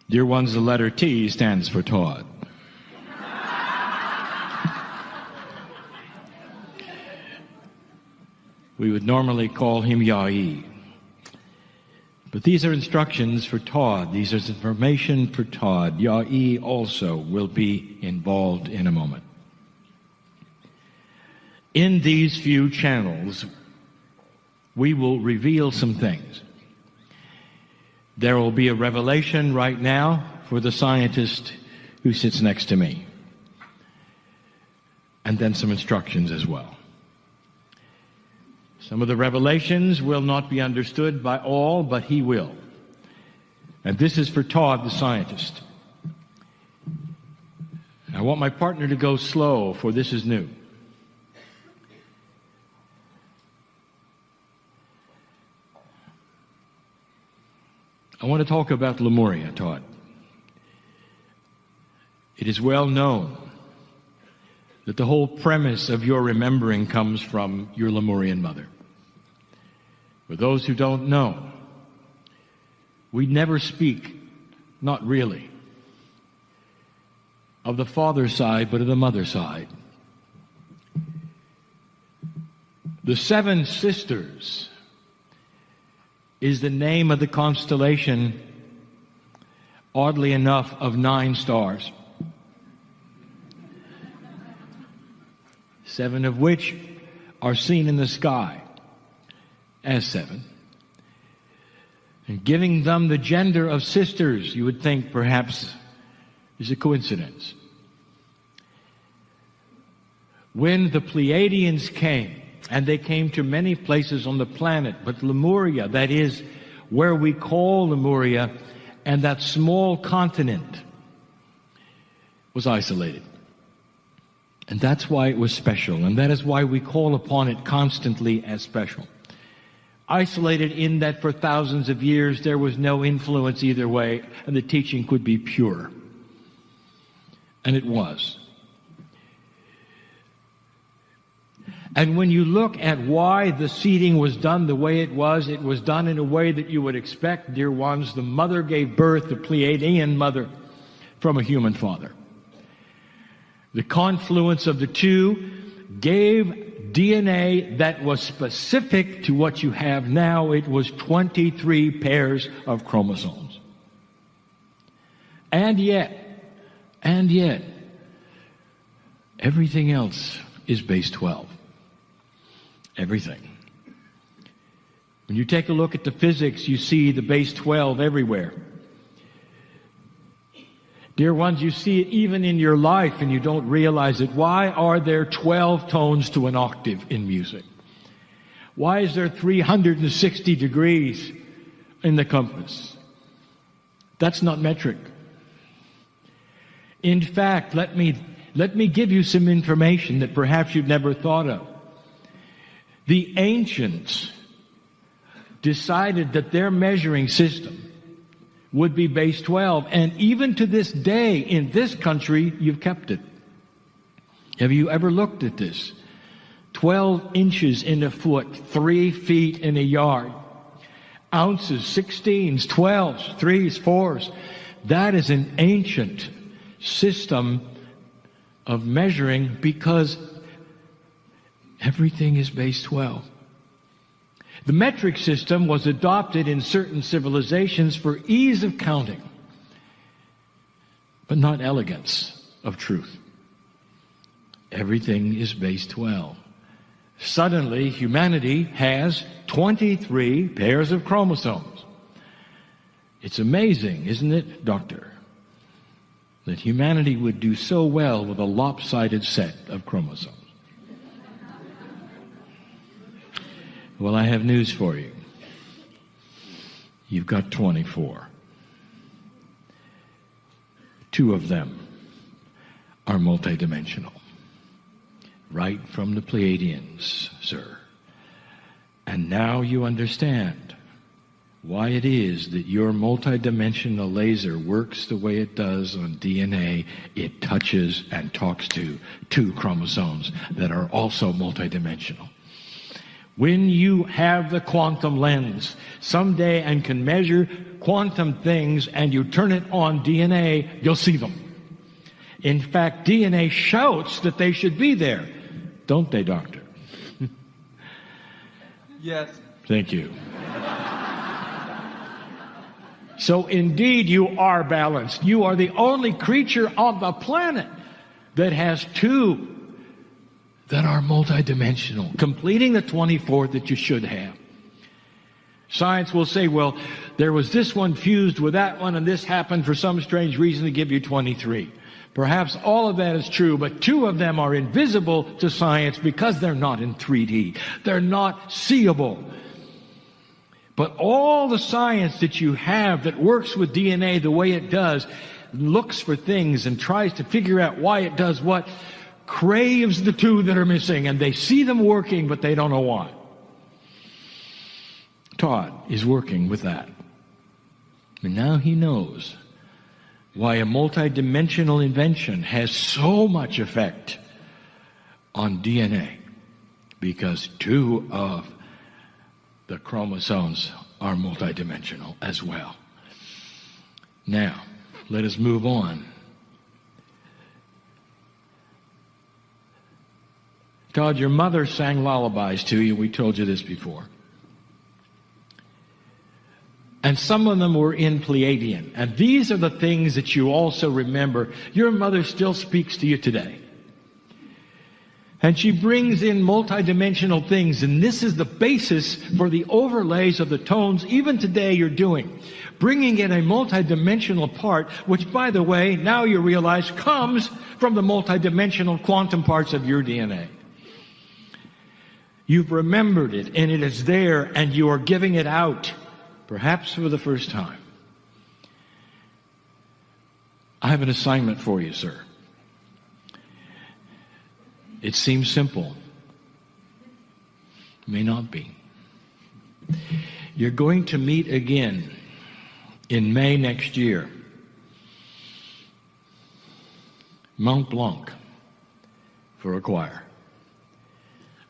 Dear ones, the letter T stands for Todd. We would normally call him Yai. But these are instructions for Todd. These are information for Todd. Yai also will be involved in a moment. In these few channels, we will reveal some things. There will be a revelation right now for the scientist who sits next to me. And then some instructions as well. Some of the revelations will not be understood by all, but he will. And this is for Todd, the scientist. I want my partner to go slow, for this is new. I want to talk about Lemuria, Todd. It is well known that the whole premise of your remembering comes from your Lemurian mother. For those who don't know, we never speak, not really, of the father's side, but of the mother's side. The Seven Sisters is the name of the constellation, oddly enough, of 9 stars. 7 of which are seen in the sky as 7. And giving them the gender of sisters, you would think perhaps is a coincidence. When the Pleiadians came, and they came to many places on the planet, but Lemuria, that is where we call Lemuria, and that small continent was isolated. And that's why it was special, and that is why we call upon it constantly as special. Isolated in that for thousands of years there was no influence either way, and the teaching could be pure. And it was. And when you look at why the seeding was done the way it was done in a way that you would expect, dear ones. The mother gave birth, the Pleiadian mother, from a human father. The confluence of the two gave DNA that was specific to what you have now. It was 23 pairs of chromosomes. And yet, everything else is base 12. Everything. When you take a look at the physics, you see the base 12 everywhere. Dear ones, you see it even in your life and you don't realize it. Why are there 12 tones to an octave in music? Why is there 360 degrees in the compass? That's not metric. In fact, let me give you some information that perhaps you've never thought of. The ancients decided that their measuring system would be base 12, and even to this day in this country you've kept it. Have you ever looked at this? 12 inches in a foot, 3 feet in a yard. Ounces, 16s, 12s, 3s, 4s. That is an ancient system of measuring because everything is base 12. The metric system was adopted in certain civilizations for ease of counting, but not elegance of truth. Everything is base 12. Suddenly, humanity has 23 pairs of chromosomes. It's amazing, isn't it, Doctor, that humanity would do so well with a lopsided set of chromosomes. Well, I have news for you. You've got 24. 2 of them are multidimensional. Right from the Pleiadians, sir. And now you understand why it is that your multidimensional laser works the way it does on DNA. It touches and talks to 2 chromosomes that are also multidimensional. When you have the quantum lens someday and can measure quantum things and you turn it on DNA, you'll see them. In fact, DNA shouts that they should be there. Don't they, Doctor? Yes. Thank you. So indeed you are balanced. You are the only creature on the planet that has 2 that are multidimensional, completing the 24 that you should have. Science will say, well, there was this one fused with that one and this happened for some strange reason to give you 23. Perhaps all of that is true, but 2 of them are invisible to science because they're not in 3D. They're not seeable. But all the science that you have that works with DNA the way it does, looks for things and tries to figure out why it does what, craves the 2 that are missing, and they see them working, but they don't know why. Todd is working with that. And now he knows why a multidimensional invention has so much effect on DNA. Because 2 of the chromosomes are multidimensional as well. Now, let us move on. Todd, your mother sang lullabies to you. We told you this before. And some of them were in Pleiadian. And these are the things that you also remember. Your mother still speaks to you today. And she brings in multidimensional things. And this is the basis for the overlays of the tones even today you're doing. Bringing in a multidimensional part, which, by the way, now you realize comes from the multidimensional quantum parts of your DNA. You've remembered it, and it is there, and you are giving it out, perhaps for the first time. I have an assignment for you, sir. It seems simple. It may not be. You're going to meet again in May next year. Mont Blanc for a choir.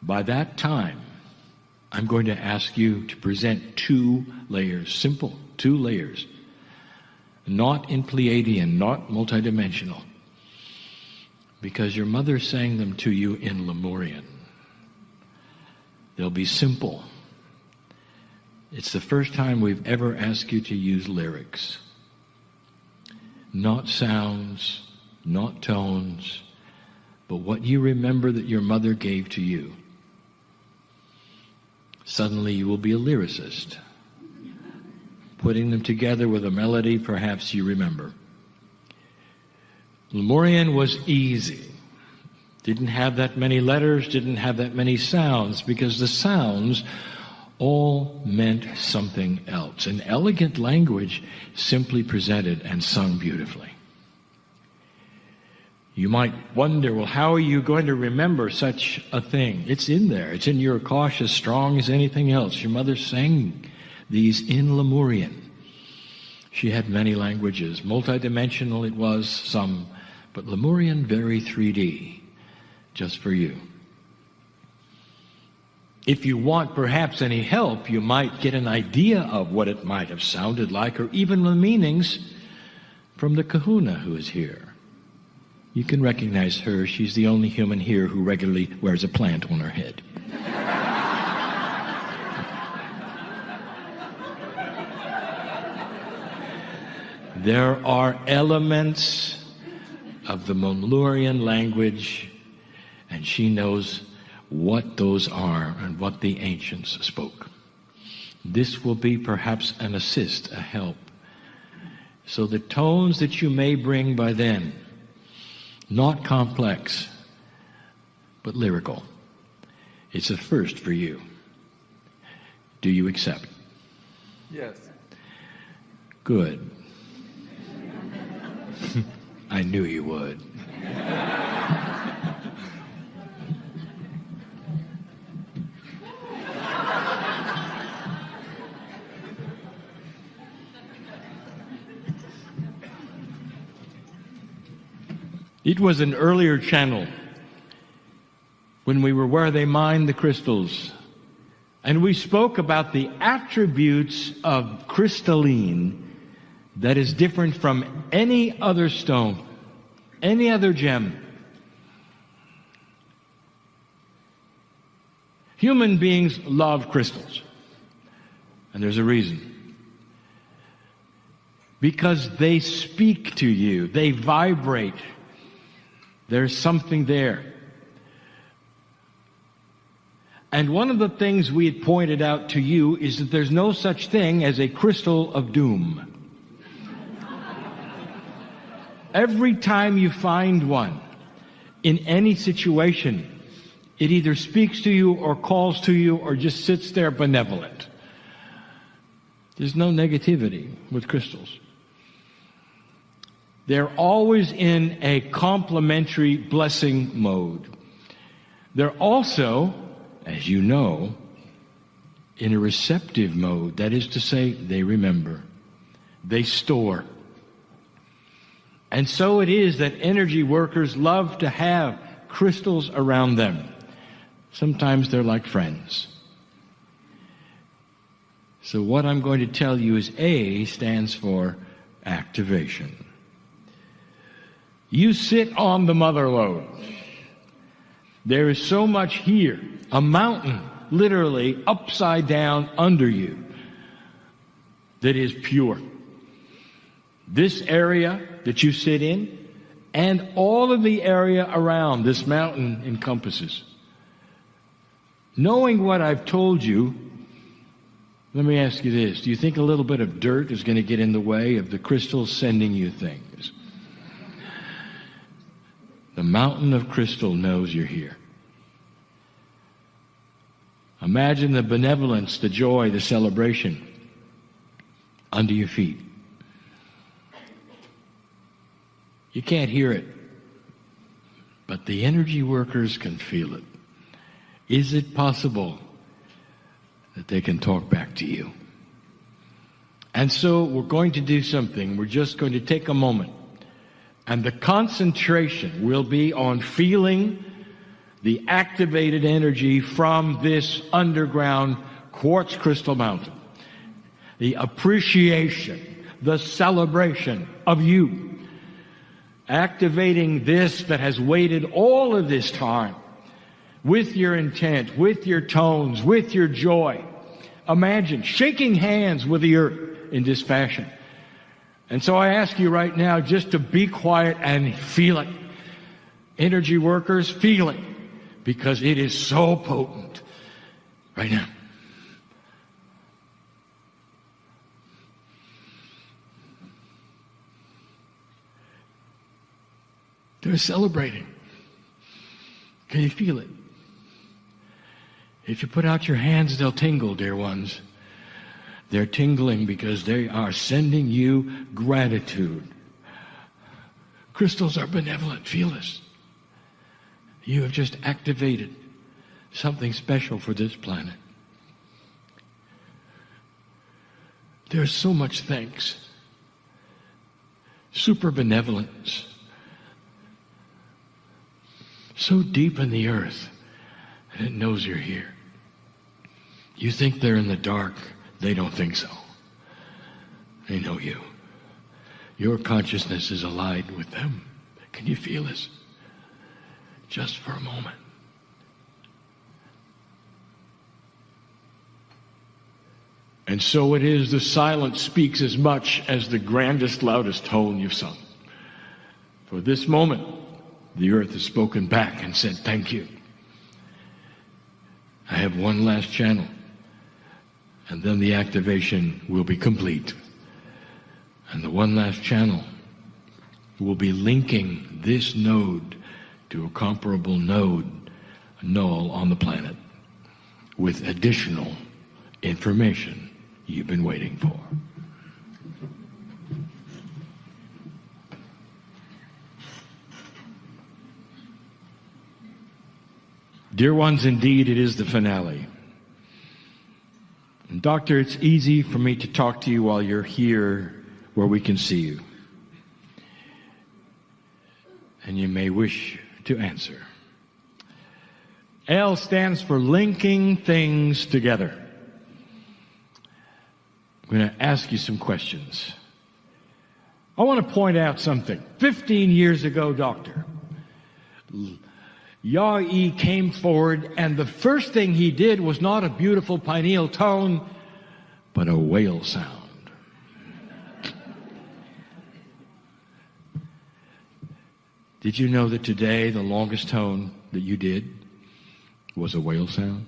By that time, I'm going to ask you to present 2 layers, simple 2 layers, not in Pleiadian, not multidimensional, because your mother sang them to you in Lemurian. They'll be simple. It's the first time we've ever asked you to use lyrics, not sounds, not tones, but what you remember that your mother gave to you. Suddenly you will be a lyricist, putting them together with a melody perhaps you remember. Lemurian was easy. Didn't have that many letters, didn't have that many sounds, because the sounds all meant something else. An elegant language simply presented and sung beautifully. You might wonder, well, how are you going to remember such a thing? It's in there. It's in your Akash as strong as anything else. Your mother sang these in Lemurian. She had many languages. Multidimensional it was, some, but Lemurian very 3D, just for you. If you want perhaps any help, you might get an idea of what it might have sounded like, or even the meanings from the kahuna who is here. You can recognize her. She's the only human here who regularly wears a plant on her head. There are elements of the Lemurian language, and she knows what those are and what the ancients spoke. This will be perhaps an assist, a help. So the tones that you may bring by then, not complex, but lyrical. It's a first for you. Do you accept? Yes. Good. I knew you would. It was an earlier channel when we were where they mined the crystals, and we spoke about the attributes of crystalline that is different from any other stone, any other gem. Human beings love crystals, and there's a reason. Because they speak to you, they vibrate. There's something there. And one of the things we had pointed out to you is that there's no such thing as a crystal of doom. Every time you find one, in any situation, it either speaks to you or calls to you or just sits there benevolent. There's no negativity with crystals. They're always in a complementary blessing mode. They're also, as you know, in a receptive mode. That is to say, they remember. They store. And so it is that energy workers love to have crystals around them. Sometimes they're like friends. So what I'm going to tell you is A stands for activation. You sit on the mother lode. There is so much here, a mountain literally upside down under you that is pure. This area that you sit in and all of the area around this mountain encompasses. Knowing what I've told you, let me ask you this. Do you think a little bit of dirt is going to get in the way of the crystals sending you things? The mountain of crystal knows you're here. Imagine the benevolence, the joy, the celebration under your feet. You can't hear it, but the energy workers can feel it. Is it possible that they can talk back to you? And so we're going to do something. We're just going to take a moment. And the concentration will be on feeling the activated energy from this underground quartz crystal mountain. The appreciation, the celebration of you. Activating this that has waited all of this time with your intent, with your tones, with your joy. Imagine shaking hands with the earth in this fashion. And so I ask you right now just to be quiet and feel it. Energy workers, feel it, because it is so potent right now. They're celebrating. Can you feel it? If you put out your hands, they'll tingle, dear ones. They're tingling because they are sending you gratitude. Crystals are benevolent. Feel this. You have just activated something special for this planet. There's so much thanks. Super benevolence. So deep in the earth that it knows you're here. You think they're in the dark. They don't think so. They know you. Your consciousness is allied with them. Can you feel this? Just for a moment. And so it is, the silence speaks as much as the grandest, loudest tone you've sung. For this moment, the earth has spoken back and said, thank you. I have one last channel, and then the activation will be complete. And the one last channel will be linking this node to a comparable node, a null on the planet, with additional information you've been waiting for. Dear ones, indeed, it is the finale. And Doctor, it's easy for me to talk to you while you're here where we can see you. And you may wish to answer. L stands for linking things together. I'm going to ask you some questions. I want to point out something. 15 years ago, Doctor, Yah-E came forward, and the first thing he did was not a beautiful pineal tone, but a whale sound. Did you know that today the longest tone that you did was a whale sound?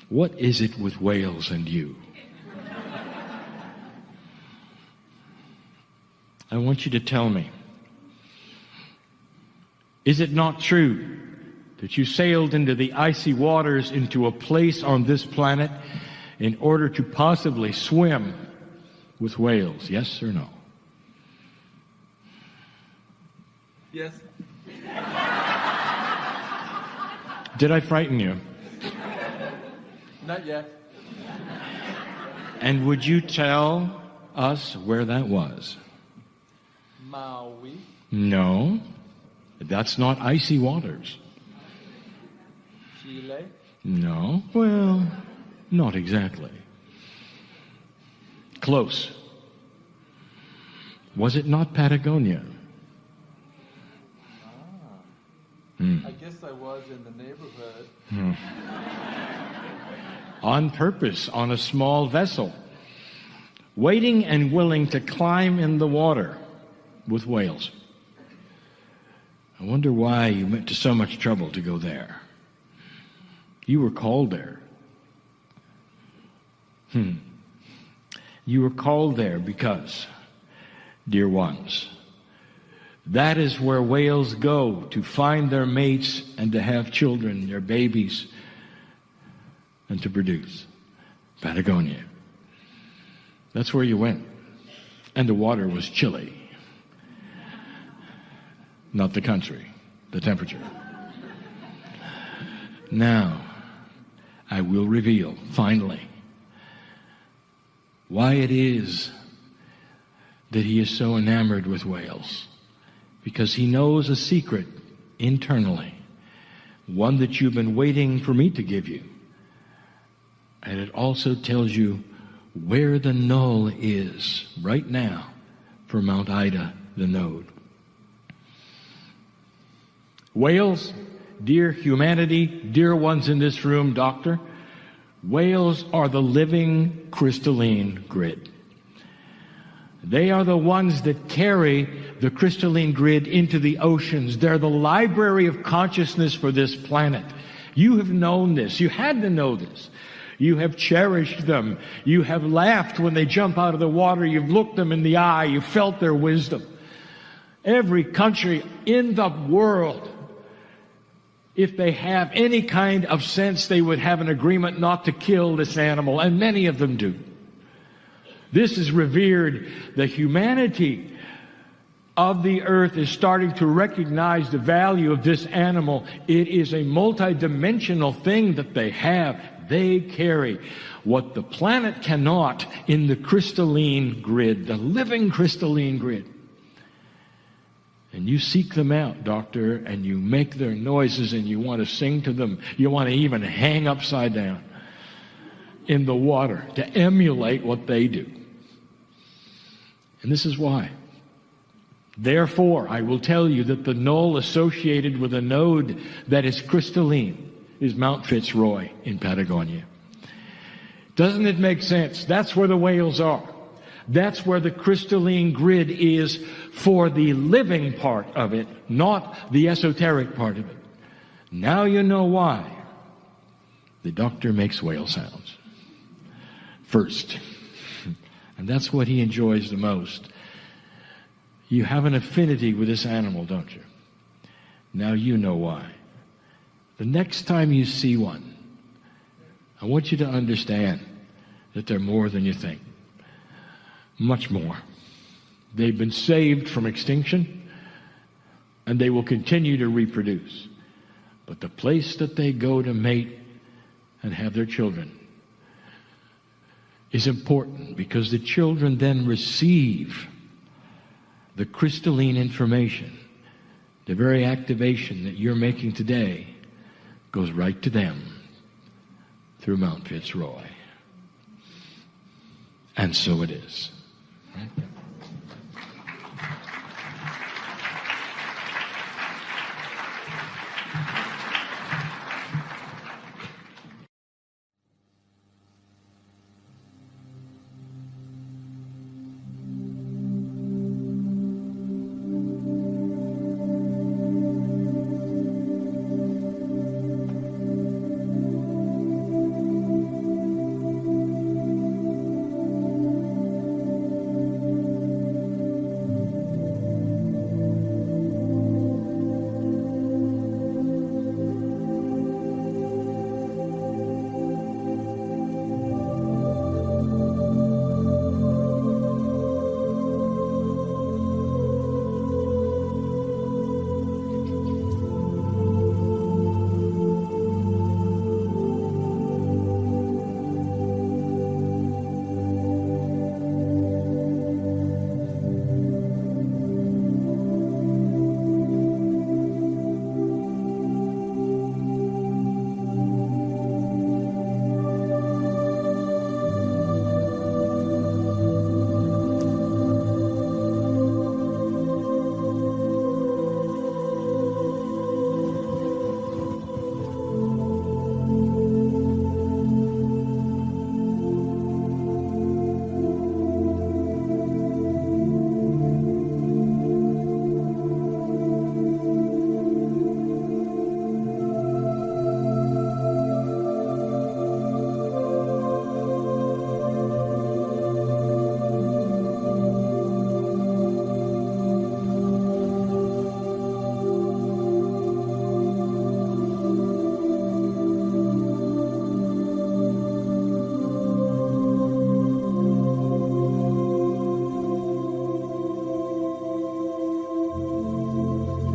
What is it with whales and you? I want you to tell me. Is it not true that you sailed into the icy waters, into a place on this planet, in order to possibly swim with whales? Yes or no? Yes. Did I frighten you? Not yet. And would you tell us where that was. Maui. No, that's not icy waters. Chile. No, well, not exactly. Close. Was it not Patagonia? I guess I was in the neighborhood. On purpose, on a small vessel, waiting and willing to climb in the water with whales. I wonder why you went to so much trouble to go there. You were called there. You were called there because, dear ones, that is where whales go to find their mates and to have children, their babies, and to produce. Patagonia. That's where you went. And the water was chilly. Not the country, the temperature. Now, I will reveal, finally, why it is that he is so enamored with whales. Because he knows a secret internally, one that you've been waiting for me to give you. And it also tells you where the null is right now for Mount Ida, the node. Whales, dear humanity, dear ones in this room, doctor, whales are the living crystalline grid. They are the ones that carry the crystalline grid into the oceans. They're the library of consciousness for this planet. You have known this. You had to know this. You have cherished them. You have laughed when they jump out of the water. You've looked them in the eye. You've felt their wisdom. Every country in the world, if they have any kind of sense, they would have an agreement not to kill this animal, and many of them do. This is revered. The humanity of the earth is starting to recognize the value of this animal. It is a multidimensional thing that they have. They carry what the planet cannot in the crystalline grid, the living crystalline grid. And you seek them out, doctor, and you make their noises and you want to sing to them. You want to even hang upside down in the water to emulate what they do. And this is why. Therefore, I will tell you that the null associated with a node that is crystalline is Mount Fitzroy in Patagonia. Doesn't it make sense? That's where the whales are. That's where the crystalline grid is for the living part of it, not the esoteric part of it. Now you know why the doctor makes whale sounds first. And that's what he enjoys the most. You have an affinity with this animal, don't you? Now you know why. The next time you see one, I want you to understand that they're more than you think. Much more. They've been saved from extinction, and they will continue to reproduce. But the place that they go to mate and have their children is important, because the children then receive the crystalline information. The very activation that you're making today goes right to them through Mount Fitzroy. And so it is. Right?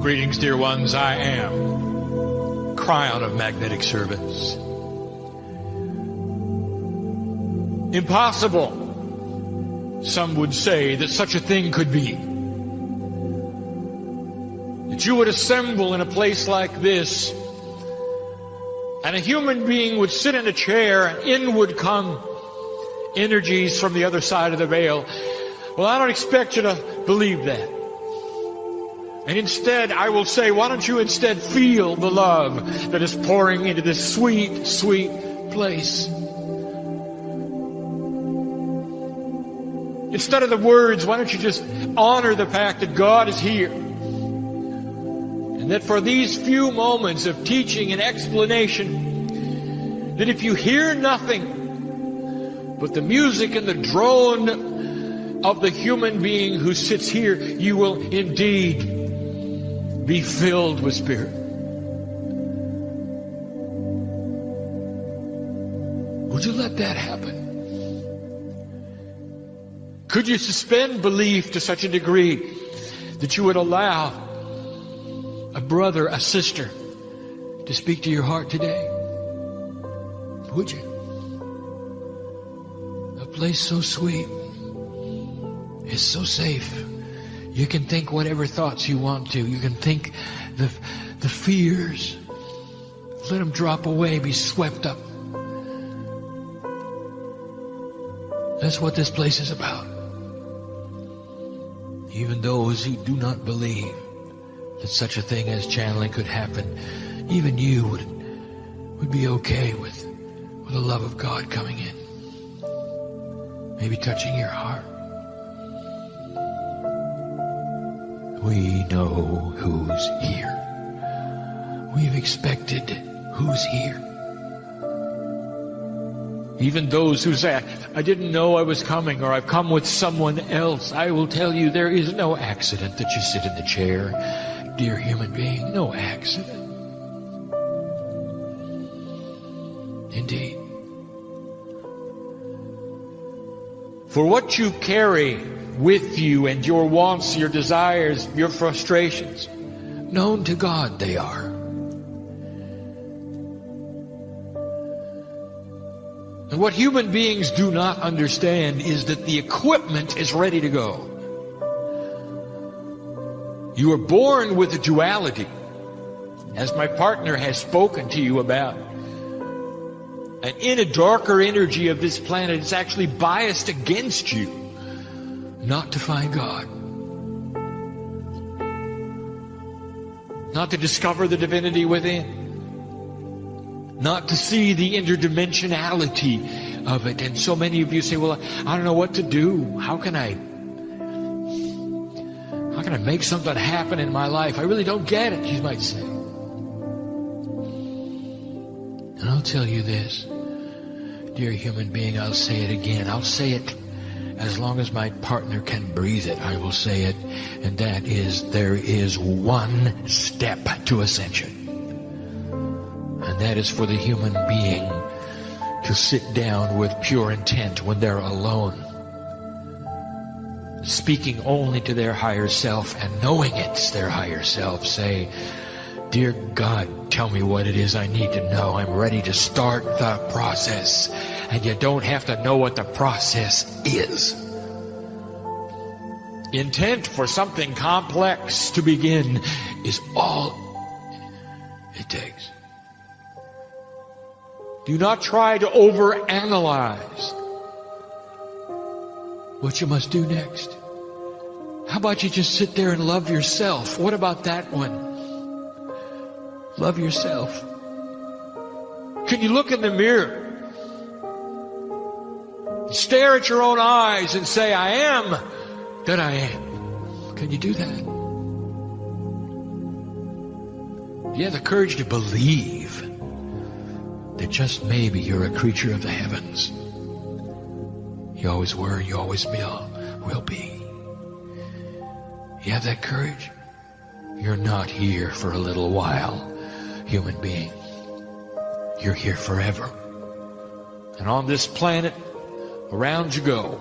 Greetings, dear ones. I am Kryon of Magnetic Servants. Impossible, some would say, that such a thing could be. That you would assemble in a place like this, and a human being would sit in a chair, and in would come energies from the other side of the veil. Well, I don't expect you to believe that. And instead, I will say, why don't you instead feel the love that is pouring into this sweet, sweet place? Instead of the words, why don't you just honor the fact that God is here? And that for these few moments of teaching and explanation, that if you hear nothing but the music and the drone of the human being who sits here, you will indeed be filled with Spirit. Would you let that happen? Could you suspend belief to such a degree that you would allow a brother, a sister to speak to your heart today? Would you? A place so sweet. It's so safe. You can think whatever thoughts you want to. You can think the fears. Let them drop away, be swept up. That's what this place is about. Even those who do not believe that such a thing as channeling could happen, even you would be okay with the love of God coming in. Maybe touching your heart. We know who's here. We've expected who's here. Even those who say, I didn't know I was coming, or I've come with someone else. I will tell you, there is no accident that you sit in the chair, dear human being. No accident. Indeed. For what you carry with you and your wants, your desires, your frustrations, known to God they are. And what human beings do not understand is that the equipment is ready to go. You are born with a duality, as my partner has spoken to you about. And in a darker energy of this planet, it's actually biased against you not to find God, not to discover the divinity within, not to see the interdimensionality of it. And so many of you say, well, I don't know what to do. How can I make something happen in my life? I really don't get it, you might say. And I'll tell you this, dear human being, I'll say it again. I'll say it as long as my partner can breathe it. I will say it, and that is, there is one step to ascension. And that is for the human being to sit down with pure intent when they're alone, speaking only to their higher self and knowing it's their higher self. Say, dear God, tell me what it is I need to know. I'm ready to start the process. And you don't have to know what the process is. Intent for something complex to begin is all it takes. Do not try to overanalyze what you must do next. How about you just sit there and love yourself? What about that one? Love yourself. Can you look in the mirror, stare at your own eyes and say, I am that I am? Can you do that? Do you have the courage to believe that just maybe you're a creature of the heavens? You always were, you always will be. You have that courage? You're not here for a little while, human being. You're here forever. And on this planet, around you go.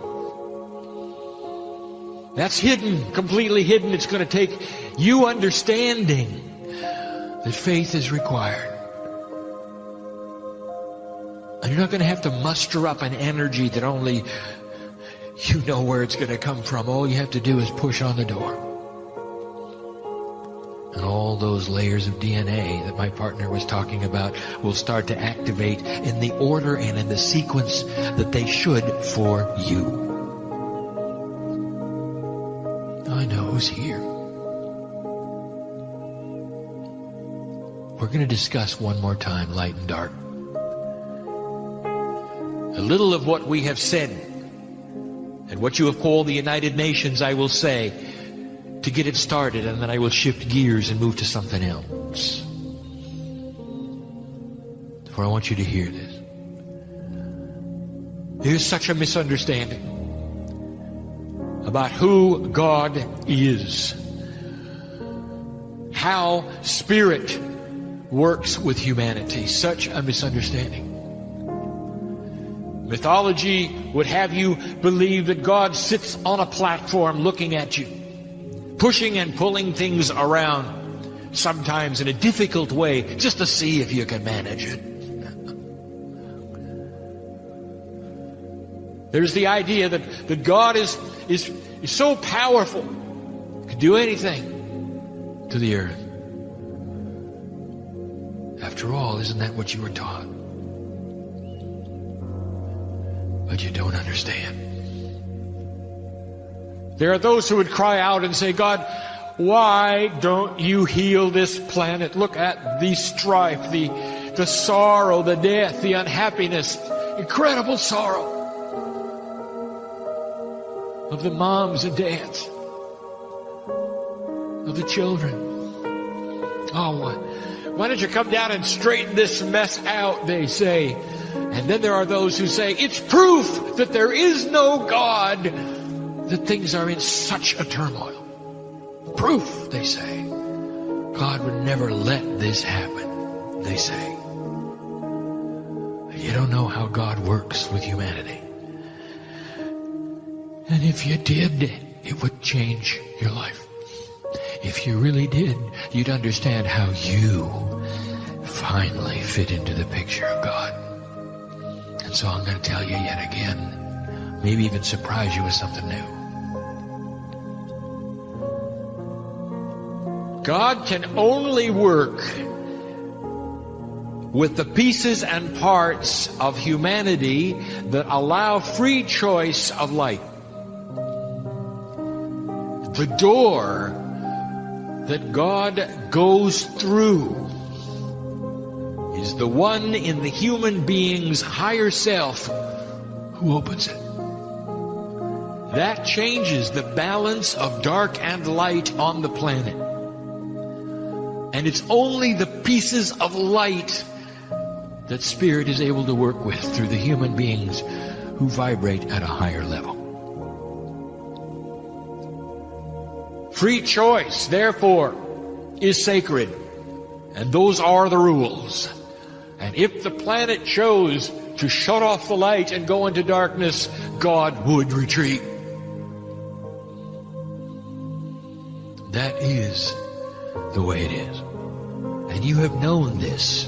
That's hidden, completely hidden. It's going to take you understanding that faith is required. And you're not going to have to muster up an energy that only you know where it's going to come from. All you have to do is push on the door. And all those layers of DNA that my partner was talking about will start to activate in the order and in the sequence that they should for you. I know who's here. We're going to discuss one more time light and dark. A little of what we have said and what you have called the United Nations I will say to get it started, and then I will shift gears and move to something else. For I want you to hear this. There's such a misunderstanding about who God is, how Spirit works with humanity. Such a misunderstanding. Mythology would have you believe that God sits on a platform looking at you, pushing and pulling things around, sometimes in a difficult way, just to see if you can manage it. There's the idea that God is so powerful, can do anything to the earth. After all, isn't that what you were taught? But you don't understand. There are those who would cry out and say, God, why don't you heal this planet? Look at the strife, the sorrow, the death, the unhappiness, incredible sorrow of the moms and dads, of the children. Oh, why don't you come down and straighten this mess out, they say. And then there are those who say, it's proof that there is no God that things are in such a turmoil. Proof, they say. God would never let this happen, they say. You don't know how God works with humanity. And if you did, it would change your life. If you really did, you'd understand how you finally fit into the picture of God. And so I'm going to tell you yet again, maybe even surprise you with something new. God can only work with the pieces and parts of humanity that allow free choice of light. The door that God goes through is the one in the human being's higher self who opens it. That changes the balance of dark and light on the planet. And it's only the pieces of light that Spirit is able to work with through the human beings who vibrate at a higher level. Free choice, therefore, is sacred. And those are the rules. And if the planet chose to shut off the light and go into darkness, God would retreat. That is the way it is. And you have known this.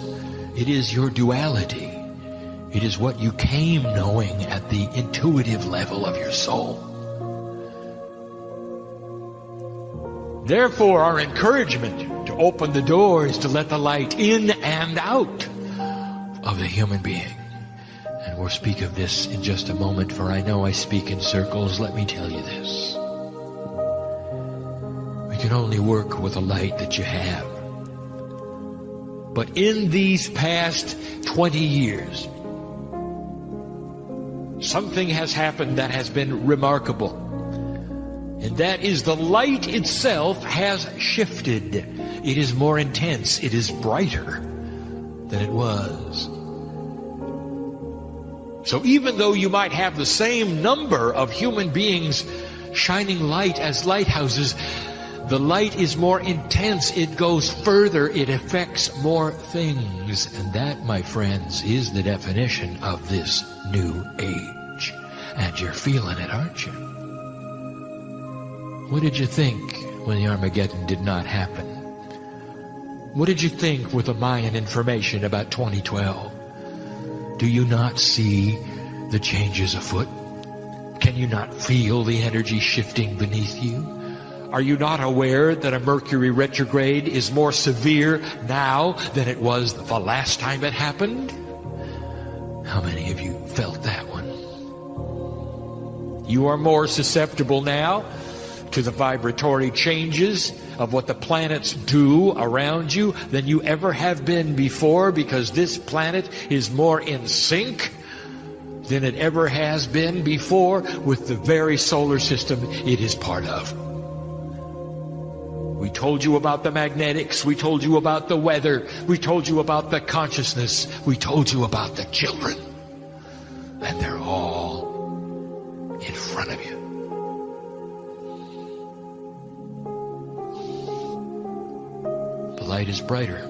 It is your duality. It is what you came knowing at the intuitive level of your soul. Therefore, our encouragement to open the door is to let the light in and out of the human being. And we'll speak of this in just a moment, for I know I speak in circles. Let me tell you this. We can only work with the light that you have. But in these past 20 years, something has happened that has been remarkable. And that is the light itself has shifted. It is more intense. It is brighter than it was. So even though you might have the same number of human beings shining light as lighthouses, the light is more intense. It goes further. It affects more things. And that, my friends, is the definition of this new age. And you're feeling it, aren't you? What did you think when the Armageddon did not happen? What did you think with the Mayan information about 2012? Do you not see the changes afoot? Can you not feel the energy shifting beneath you? Are you not aware that a Mercury retrograde is more severe now than it was the last time it happened? How many of you felt that one? You are more susceptible now to the vibratory changes of what the planets do around you than you ever have been before, because this planet is more in sync than it ever has been before with the very solar system it is part of. We told you about the magnetics. We told you about the weather. We told you about the consciousness. We told you about the children. And they're all in front of you. The light is brighter.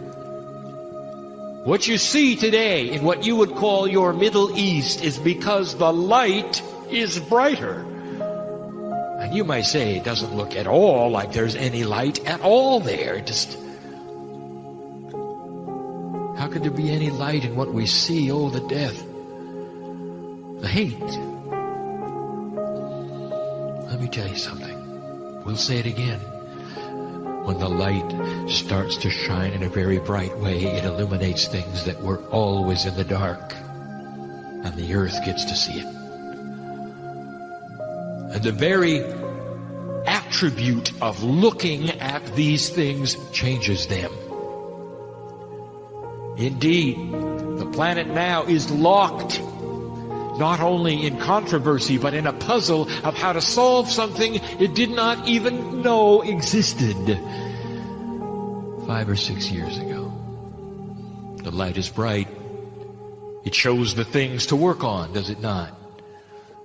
What you see today in what you would call your Middle East is because the light is brighter. And you might say it doesn't look at all like there's any light at all there. How could there be any light in what we see? Oh, the death, the hate. Let me tell you something. We'll say it again. When the light starts to shine in a very bright way, it illuminates things that were always in the dark. And the earth gets to see it. And the very attribute of looking at these things changes them. Indeed, the planet now is locked, not only in controversy, but in a puzzle of how to solve something it did not even know existed 5 or 6 years ago. The light is bright. It shows the things to work on, does it not?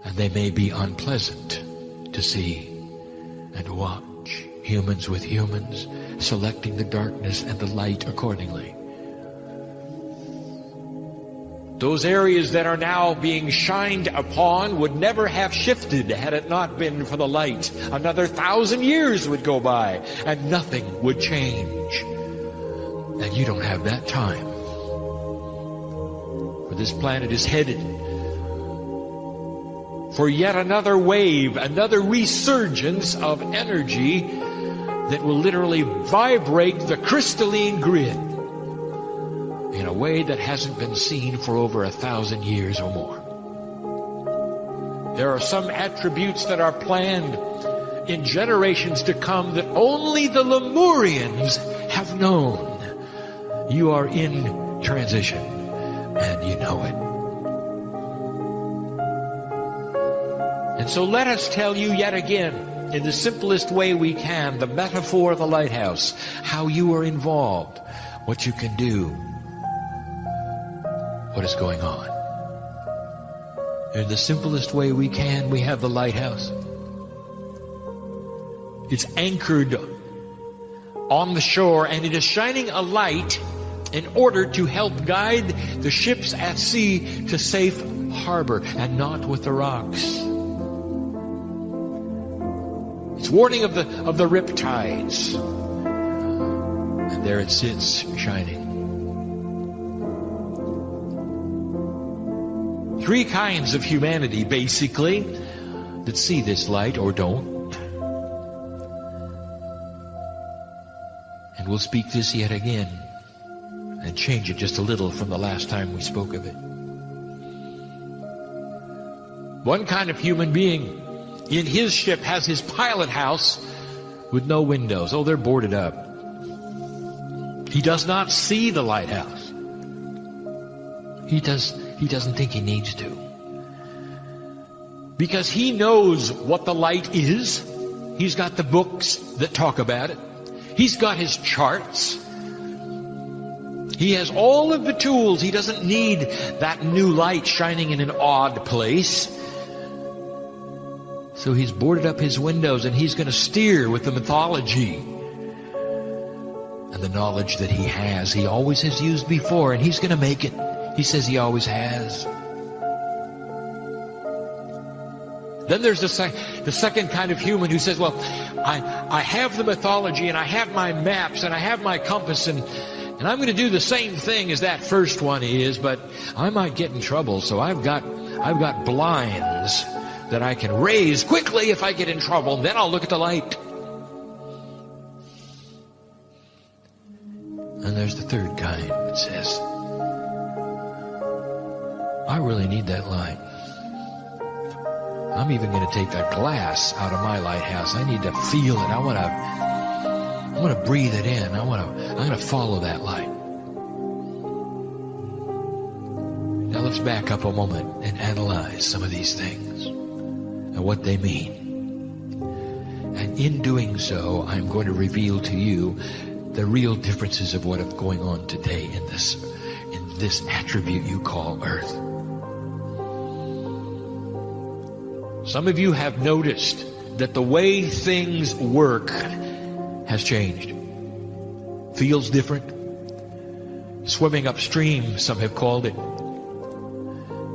And they may be unpleasant to see and watch. Humans with humans, selecting the darkness and the light accordingly. Those areas that are now being shined upon would never have shifted had it not been for the light. Another 1,000 years would go by and nothing would change. And you don't have that time. For this planet is headed for yet another wave, another resurgence of energy that will literally vibrate the crystalline grid in a way that hasn't been seen for over 1,000 years or more. There are some attributes that are planned in generations to come that only the Lemurians have known. You are in transition, and you know it. And so let us tell you yet again, in the simplest way we can, the metaphor of the lighthouse, how you are involved, what you can do, what is going on. In the simplest way we can, we have the lighthouse. It's anchored on the shore, and it is shining a light in order to help guide the ships at sea to safe harbor and not with the rocks. It's warning of the riptides. And there it sits, shining. 3 kinds of humanity, basically, that see this light or don't. And we'll speak this yet again and change it just a little from the last time we spoke of it. One kind of human being in his ship has his pilot house with no windows. Oh, they're boarded up. He does not see the lighthouse. He doesn't think he needs to. Because he knows what the light is. He's got the books that talk about it. He's got his charts. He has all of the tools. He doesn't need that new light shining in an odd place. So he's boarded up his windows, and he's going to steer with the mythology and the knowledge that he has. He always has used before, and he's going to make it. He says he always has. Then there's the second kind of human who says, well, I have the mythology, and I have my maps, and I have my compass, and I'm going to do the same thing as that first one is, but I might get in trouble, so I've got blinds that I can raise quickly if I get in trouble, and then I'll look at the light. And there's the third kind that says, I really need that light. I'm even going to take that glass out of my lighthouse. I need to feel it. I want to breathe it in. I'm going to follow that light. Now let's back up a moment and analyze some of these things and what they mean. And in doing so, I'm going to reveal to you the real differences of what is going on today in this attribute you call earth. Some of you have noticed that the way things work has changed. Feels different. Swimming upstream, some have called it.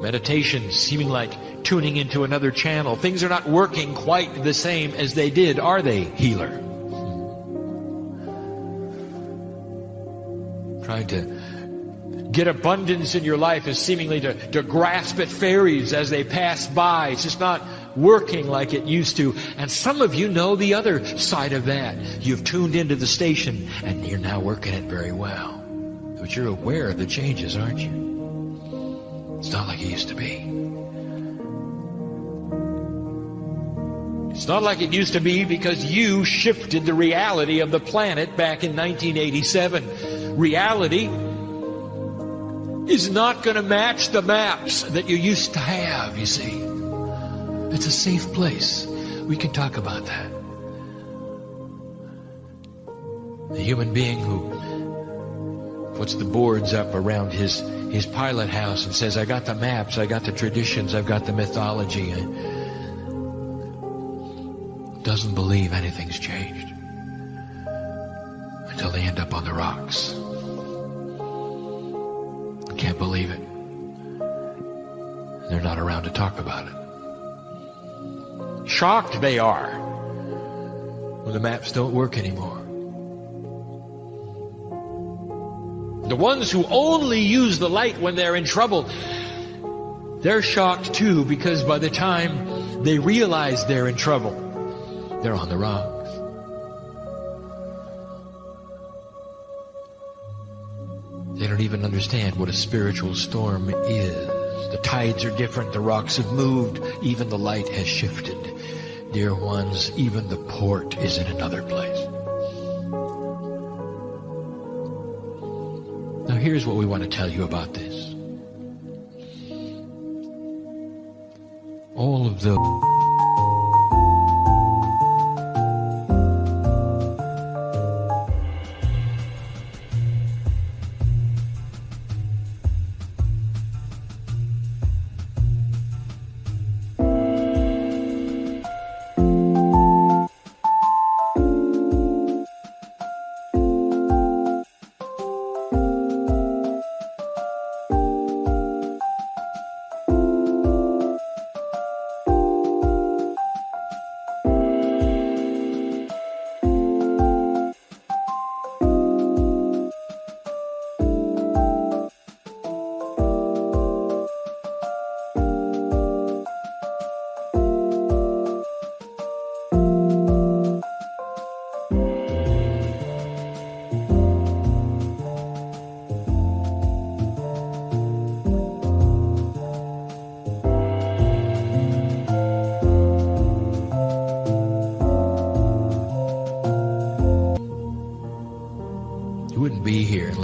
Meditation seeming like tuning into another channel. Things are not working quite the same as they did, are they, healer? Trying to get abundance in your life is seemingly to grasp at fairies as they pass by. It's just not working like it used to. And some of you know the other side of that. You've tuned into the station and you're now working it very well. But you're aware of the changes, aren't you? It's not like it used to be. It's not like it used to be because you shifted the reality of the planet back in 1987. Reality is not going to match the maps that you used to have, you see. It's a safe place. We can talk about that. The human being who puts the boards up around his pilot house and says, I got the maps, I got the traditions, I've got the mythology, doesn't believe anything's changed until they end up on the rocks. Can't believe it. They're not around to talk about it. Shocked they are when the maps don't work anymore. The ones who only use the light when they're in trouble, they're shocked too, because by the time they realize they're in trouble, they're on the rocks. They don't even understand what a spiritual storm is. The tides are different, the rocks have moved, even the light has shifted. Dear ones, even the port is in another place. Now here's what we want to tell you about this. All of the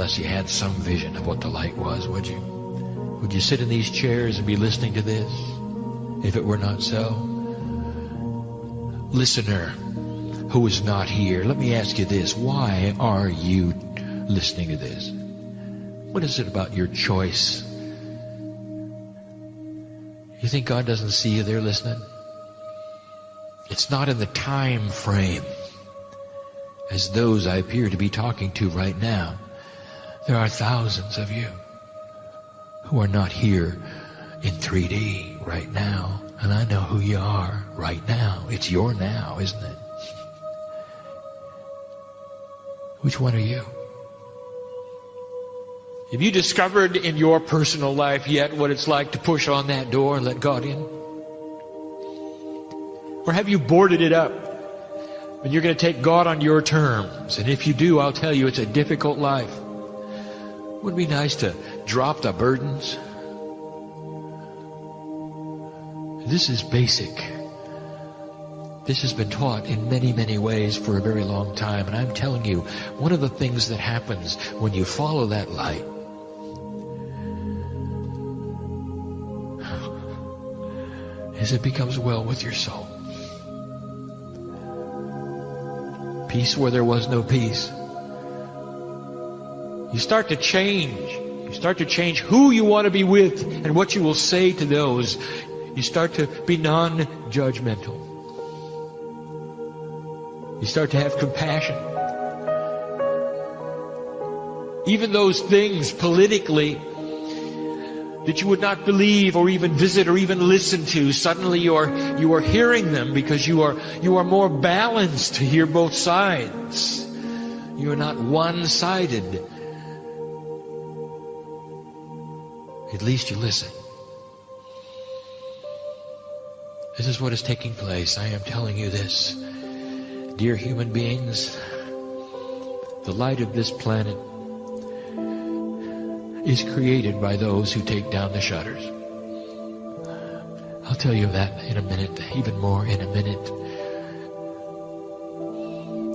unless you had some vision of what the light was, would you? Would you sit in these chairs and be listening to this if it were not so? Listener who is not here, let me ask you this. Why are you listening to this? What is it about your choice? You think God doesn't see you there listening? It's not in the time frame as those I appear to be talking to right now. There are thousands of you who are not here in 3D right now. And I know who you are right now. It's your now, isn't it? Which one are you? Have you discovered in your personal life yet what it's like to push on that door and let God in? Or have you boarded it up and you're going to take God on your terms? And if you do, I'll tell you, it's a difficult life. Would it be nice to drop the burdens? This is basic. This has been taught in many, many ways for a very long time. And I'm telling you, one of the things that happens when you follow that light is it becomes well with your soul. Peace where there was no peace. You start to change. You start to change who you want to be with and what you will say to those. You start to be non-judgmental. You start to have compassion. Even those things politically that you would not believe or even visit or even listen to, suddenly you are hearing them because you are more balanced to hear both sides. You are not one-sided. At least you listen. This is what is taking place. I am telling you this. Dear human beings, the light of this planet is created by those who take down the shutters. I'll tell you that in a minute, even more in a minute.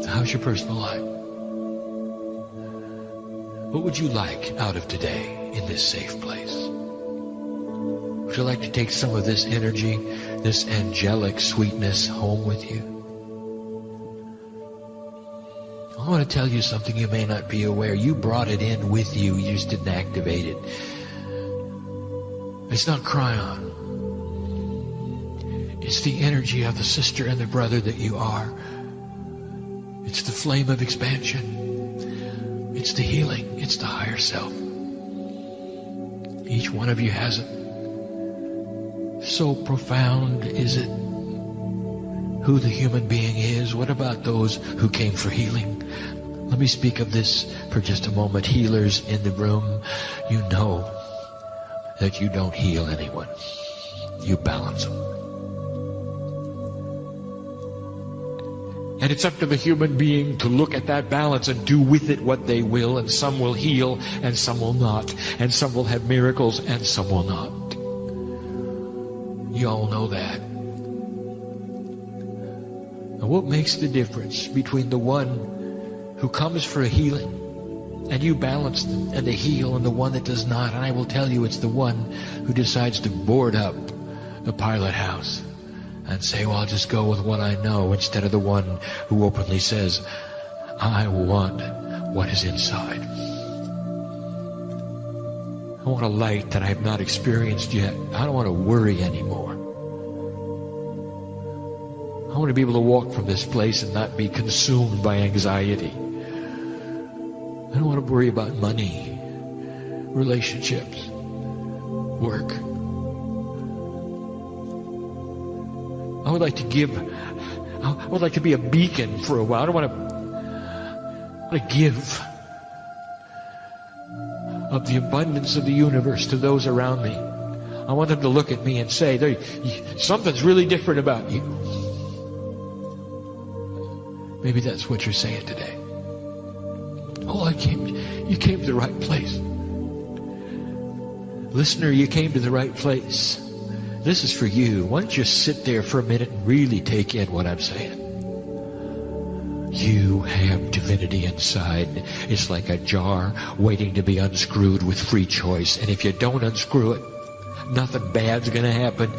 How's your personal life? What would you like out of today in this safe place? Would you like to take some of this energy, this angelic sweetness home with you? I want to tell you something you may not be aware. You brought it in with you. You just didn't activate it. It's not Kryon. It's the energy of the sister and the brother that you are. It's the flame of expansion. It's the healing. It's the higher self. Each one of you has it. So profound is it who the human being is. What about those who came for healing? Let me speak of this for just a moment. Healers in the room, you know that you don't heal anyone. You balance them. And it's up to the human being to look at that balance and do with it what they will. And some will heal and some will not. And some will have miracles and some will not. You all know that. Now, what makes the difference between the one who comes for a healing and you balance them and they heal and the one that does not? And I will tell you, it's the one who decides to board up the pilot house and say, well, I'll just go with what I know, instead of the one who openly says, I want what is inside. I want a light that I have not experienced yet. I don't want to worry anymore. I want to be able to walk from this place and not be consumed by anxiety. I don't want to worry about money, relationships, work. I would like to give. I would like to be a beacon for a while. I don't want to give of the abundance of the universe to those around me. I want them to look at me and say, something's really different about you. Maybe that's what you're saying today. Oh, you came to the right place. Listener, you came to the right place. This is for you. Why don't you sit there for a minute and really take in what I'm saying? You have divinity inside. It's like a jar waiting to be unscrewed with free choice. And if you don't unscrew it, nothing bad's going to happen.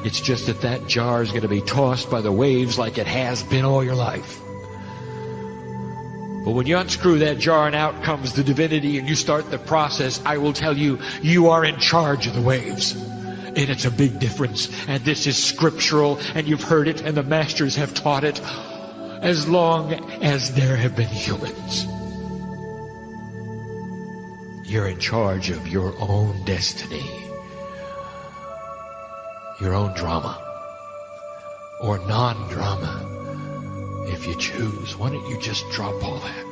It's just that jar is going to be tossed by the waves like it has been all your life. But when you unscrew that jar and out comes the divinity and you start the process, I will tell you, you are in charge of the waves. And it's a big difference. And this is scriptural, and you've heard it, and the masters have taught it as long as there have been humans. You're in charge of your own destiny, your own drama. or non-drama, if you choose. Why don't you just drop all that?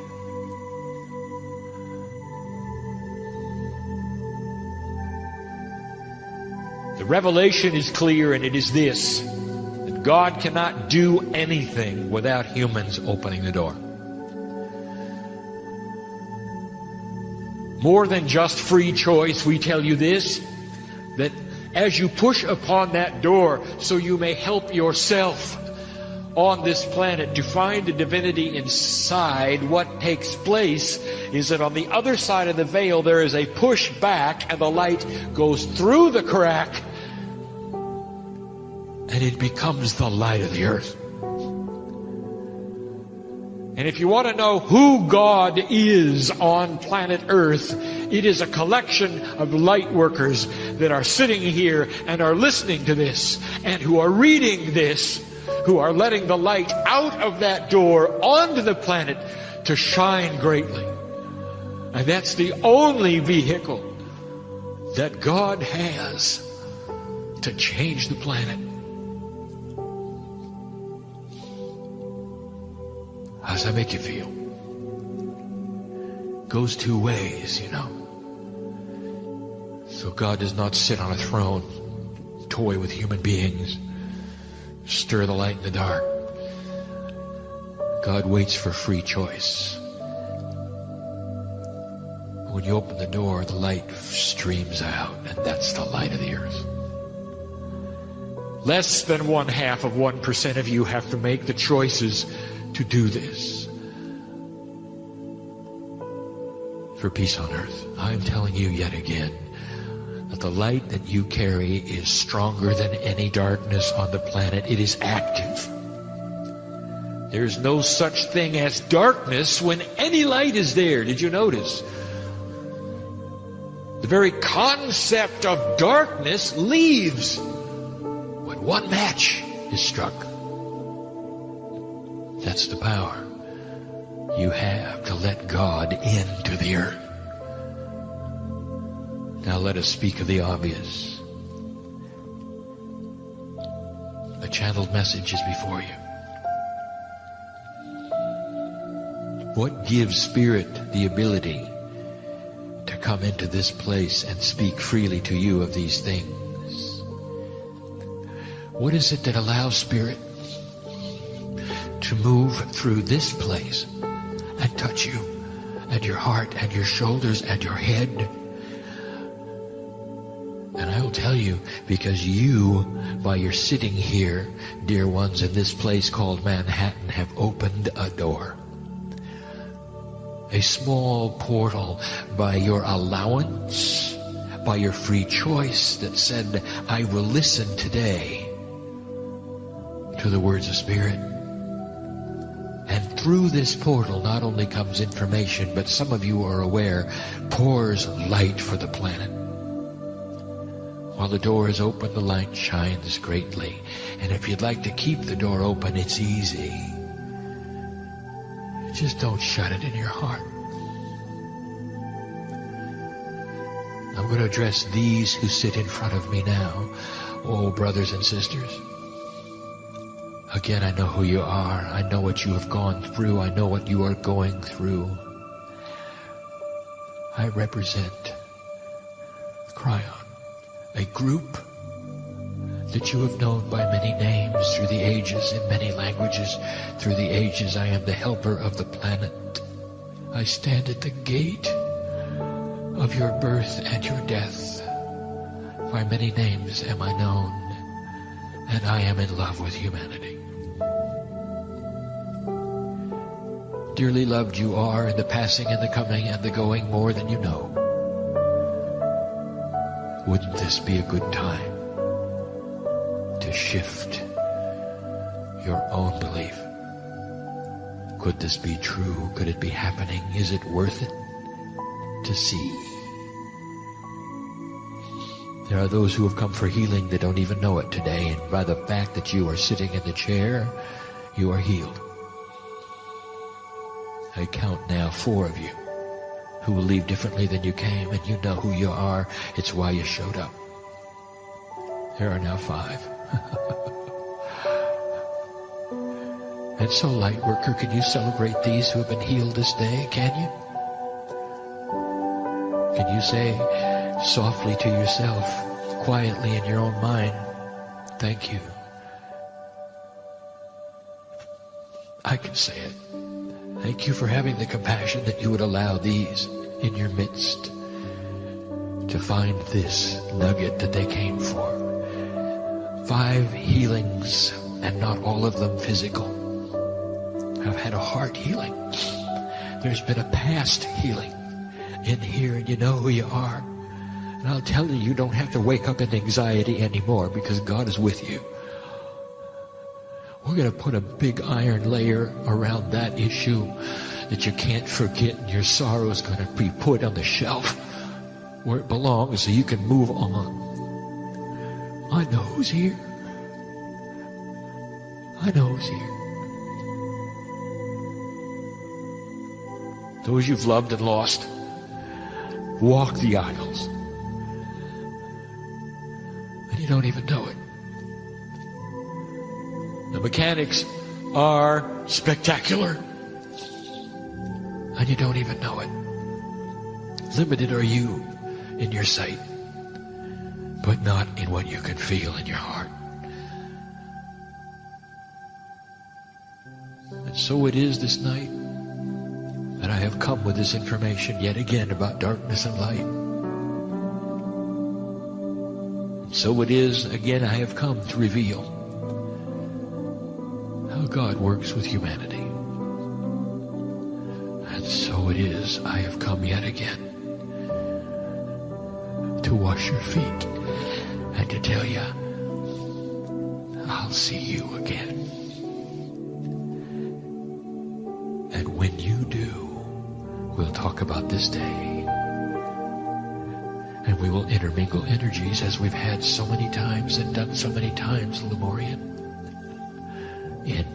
The revelation is clear, and it is this: that God cannot do anything without humans opening the door. More than just free choice, we tell you this, that as you push upon that door so you may help yourself on this planet to find the divinity inside, what takes place is that on the other side of the veil there is a push back, and the light goes through the crack, and it becomes the light of the earth. And if you want to know who God is on planet Earth, it is a collection of light workers that are sitting here and are listening to this, and who are reading this, who are letting the light out of that door onto the planet to shine greatly. And that's the only vehicle that God has to change the planet. How does that make you feel? Goes two ways, you know. So God does not sit on a throne, toy with human beings, stir the light in the dark. God waits for free choice. When you open the door, the light streams out, and that's the light of the earth. Less than 0.5% of you have to make the choices to do this for peace on earth. I'm telling you yet again that the light that you carry is stronger than any darkness on the planet. It is active. There's no such thing as darkness when any light is there. Did you notice? The very concept of darkness leaves when one match is struck. That's the power you have to let God into the earth. Now let us speak of the obvious. A channeled message is before you. What gives Spirit the ability to come into this place and speak freely to you of these things? What is it that allows Spirit to move through this place and touch you and your heart and your shoulders and your head? And I will tell you, because you, by your sitting here, dear ones, in this place called Manhattan, have opened a door. A small portal by your allowance, by your free choice that said, I will listen today to the words of Spirit. And through this portal not only comes information, but some of you are aware, pours light for the planet. While the door is open, the light shines greatly. And if you'd like to keep the door open, it's easy. Just don't shut it in your heart. I'm going to address these who sit in front of me now. Oh, brothers and sisters. Again, I know who you are. I know what you have gone through. I know what you are going through. I represent Kryon, a group that you have known by many names through the ages, in many languages through the ages. I am the helper of the planet. I stand at the gate of your birth and your death. By many names am I known, and I am in love with humanity. Dearly loved you are in the passing and the coming and the going, more than you know. Wouldn't this be a good time to shift your own belief? Could this be true? Could it be happening? Is it worth it to see? There are those who have come for healing that don't even know it today, and by the fact that you are sitting in the chair, you are healed. I count now 4 of you who will leave differently than you came, and you know who you are. It's why you showed up. There are now 5. And so, light worker, can you celebrate these who have been healed this day? Can you? Can you say softly to yourself, quietly in your own mind, thank you? I can say it. Thank you for having the compassion that you would allow these in your midst to find this nugget that they came for. 5 healings, and not all of them physical. I've had a heart healing. There's been a past healing in here, and you know who you are. And I'll tell you, you don't have to wake up in anxiety anymore because God is with you. We're going to put a big iron layer around that issue that you can't forget, and your sorrow is going to be put on the shelf where it belongs so you can move on. I know who's here. I know who's here. Those you've loved and lost, walk the aisles. And you don't even know it. The mechanics are spectacular. And you don't even know it. Limited are you in your sight, but not in what you can feel in your heart. And so it is this night that I have come with this information yet again about darkness and light. And so it is again I have come to reveal how God works with humanity. And so it is I have come yet again to wash your feet and to tell you, I'll see you again. And when you do, we'll talk about this day. And we will intermingle energies as we've had so many times and done so many times, Lemurian. In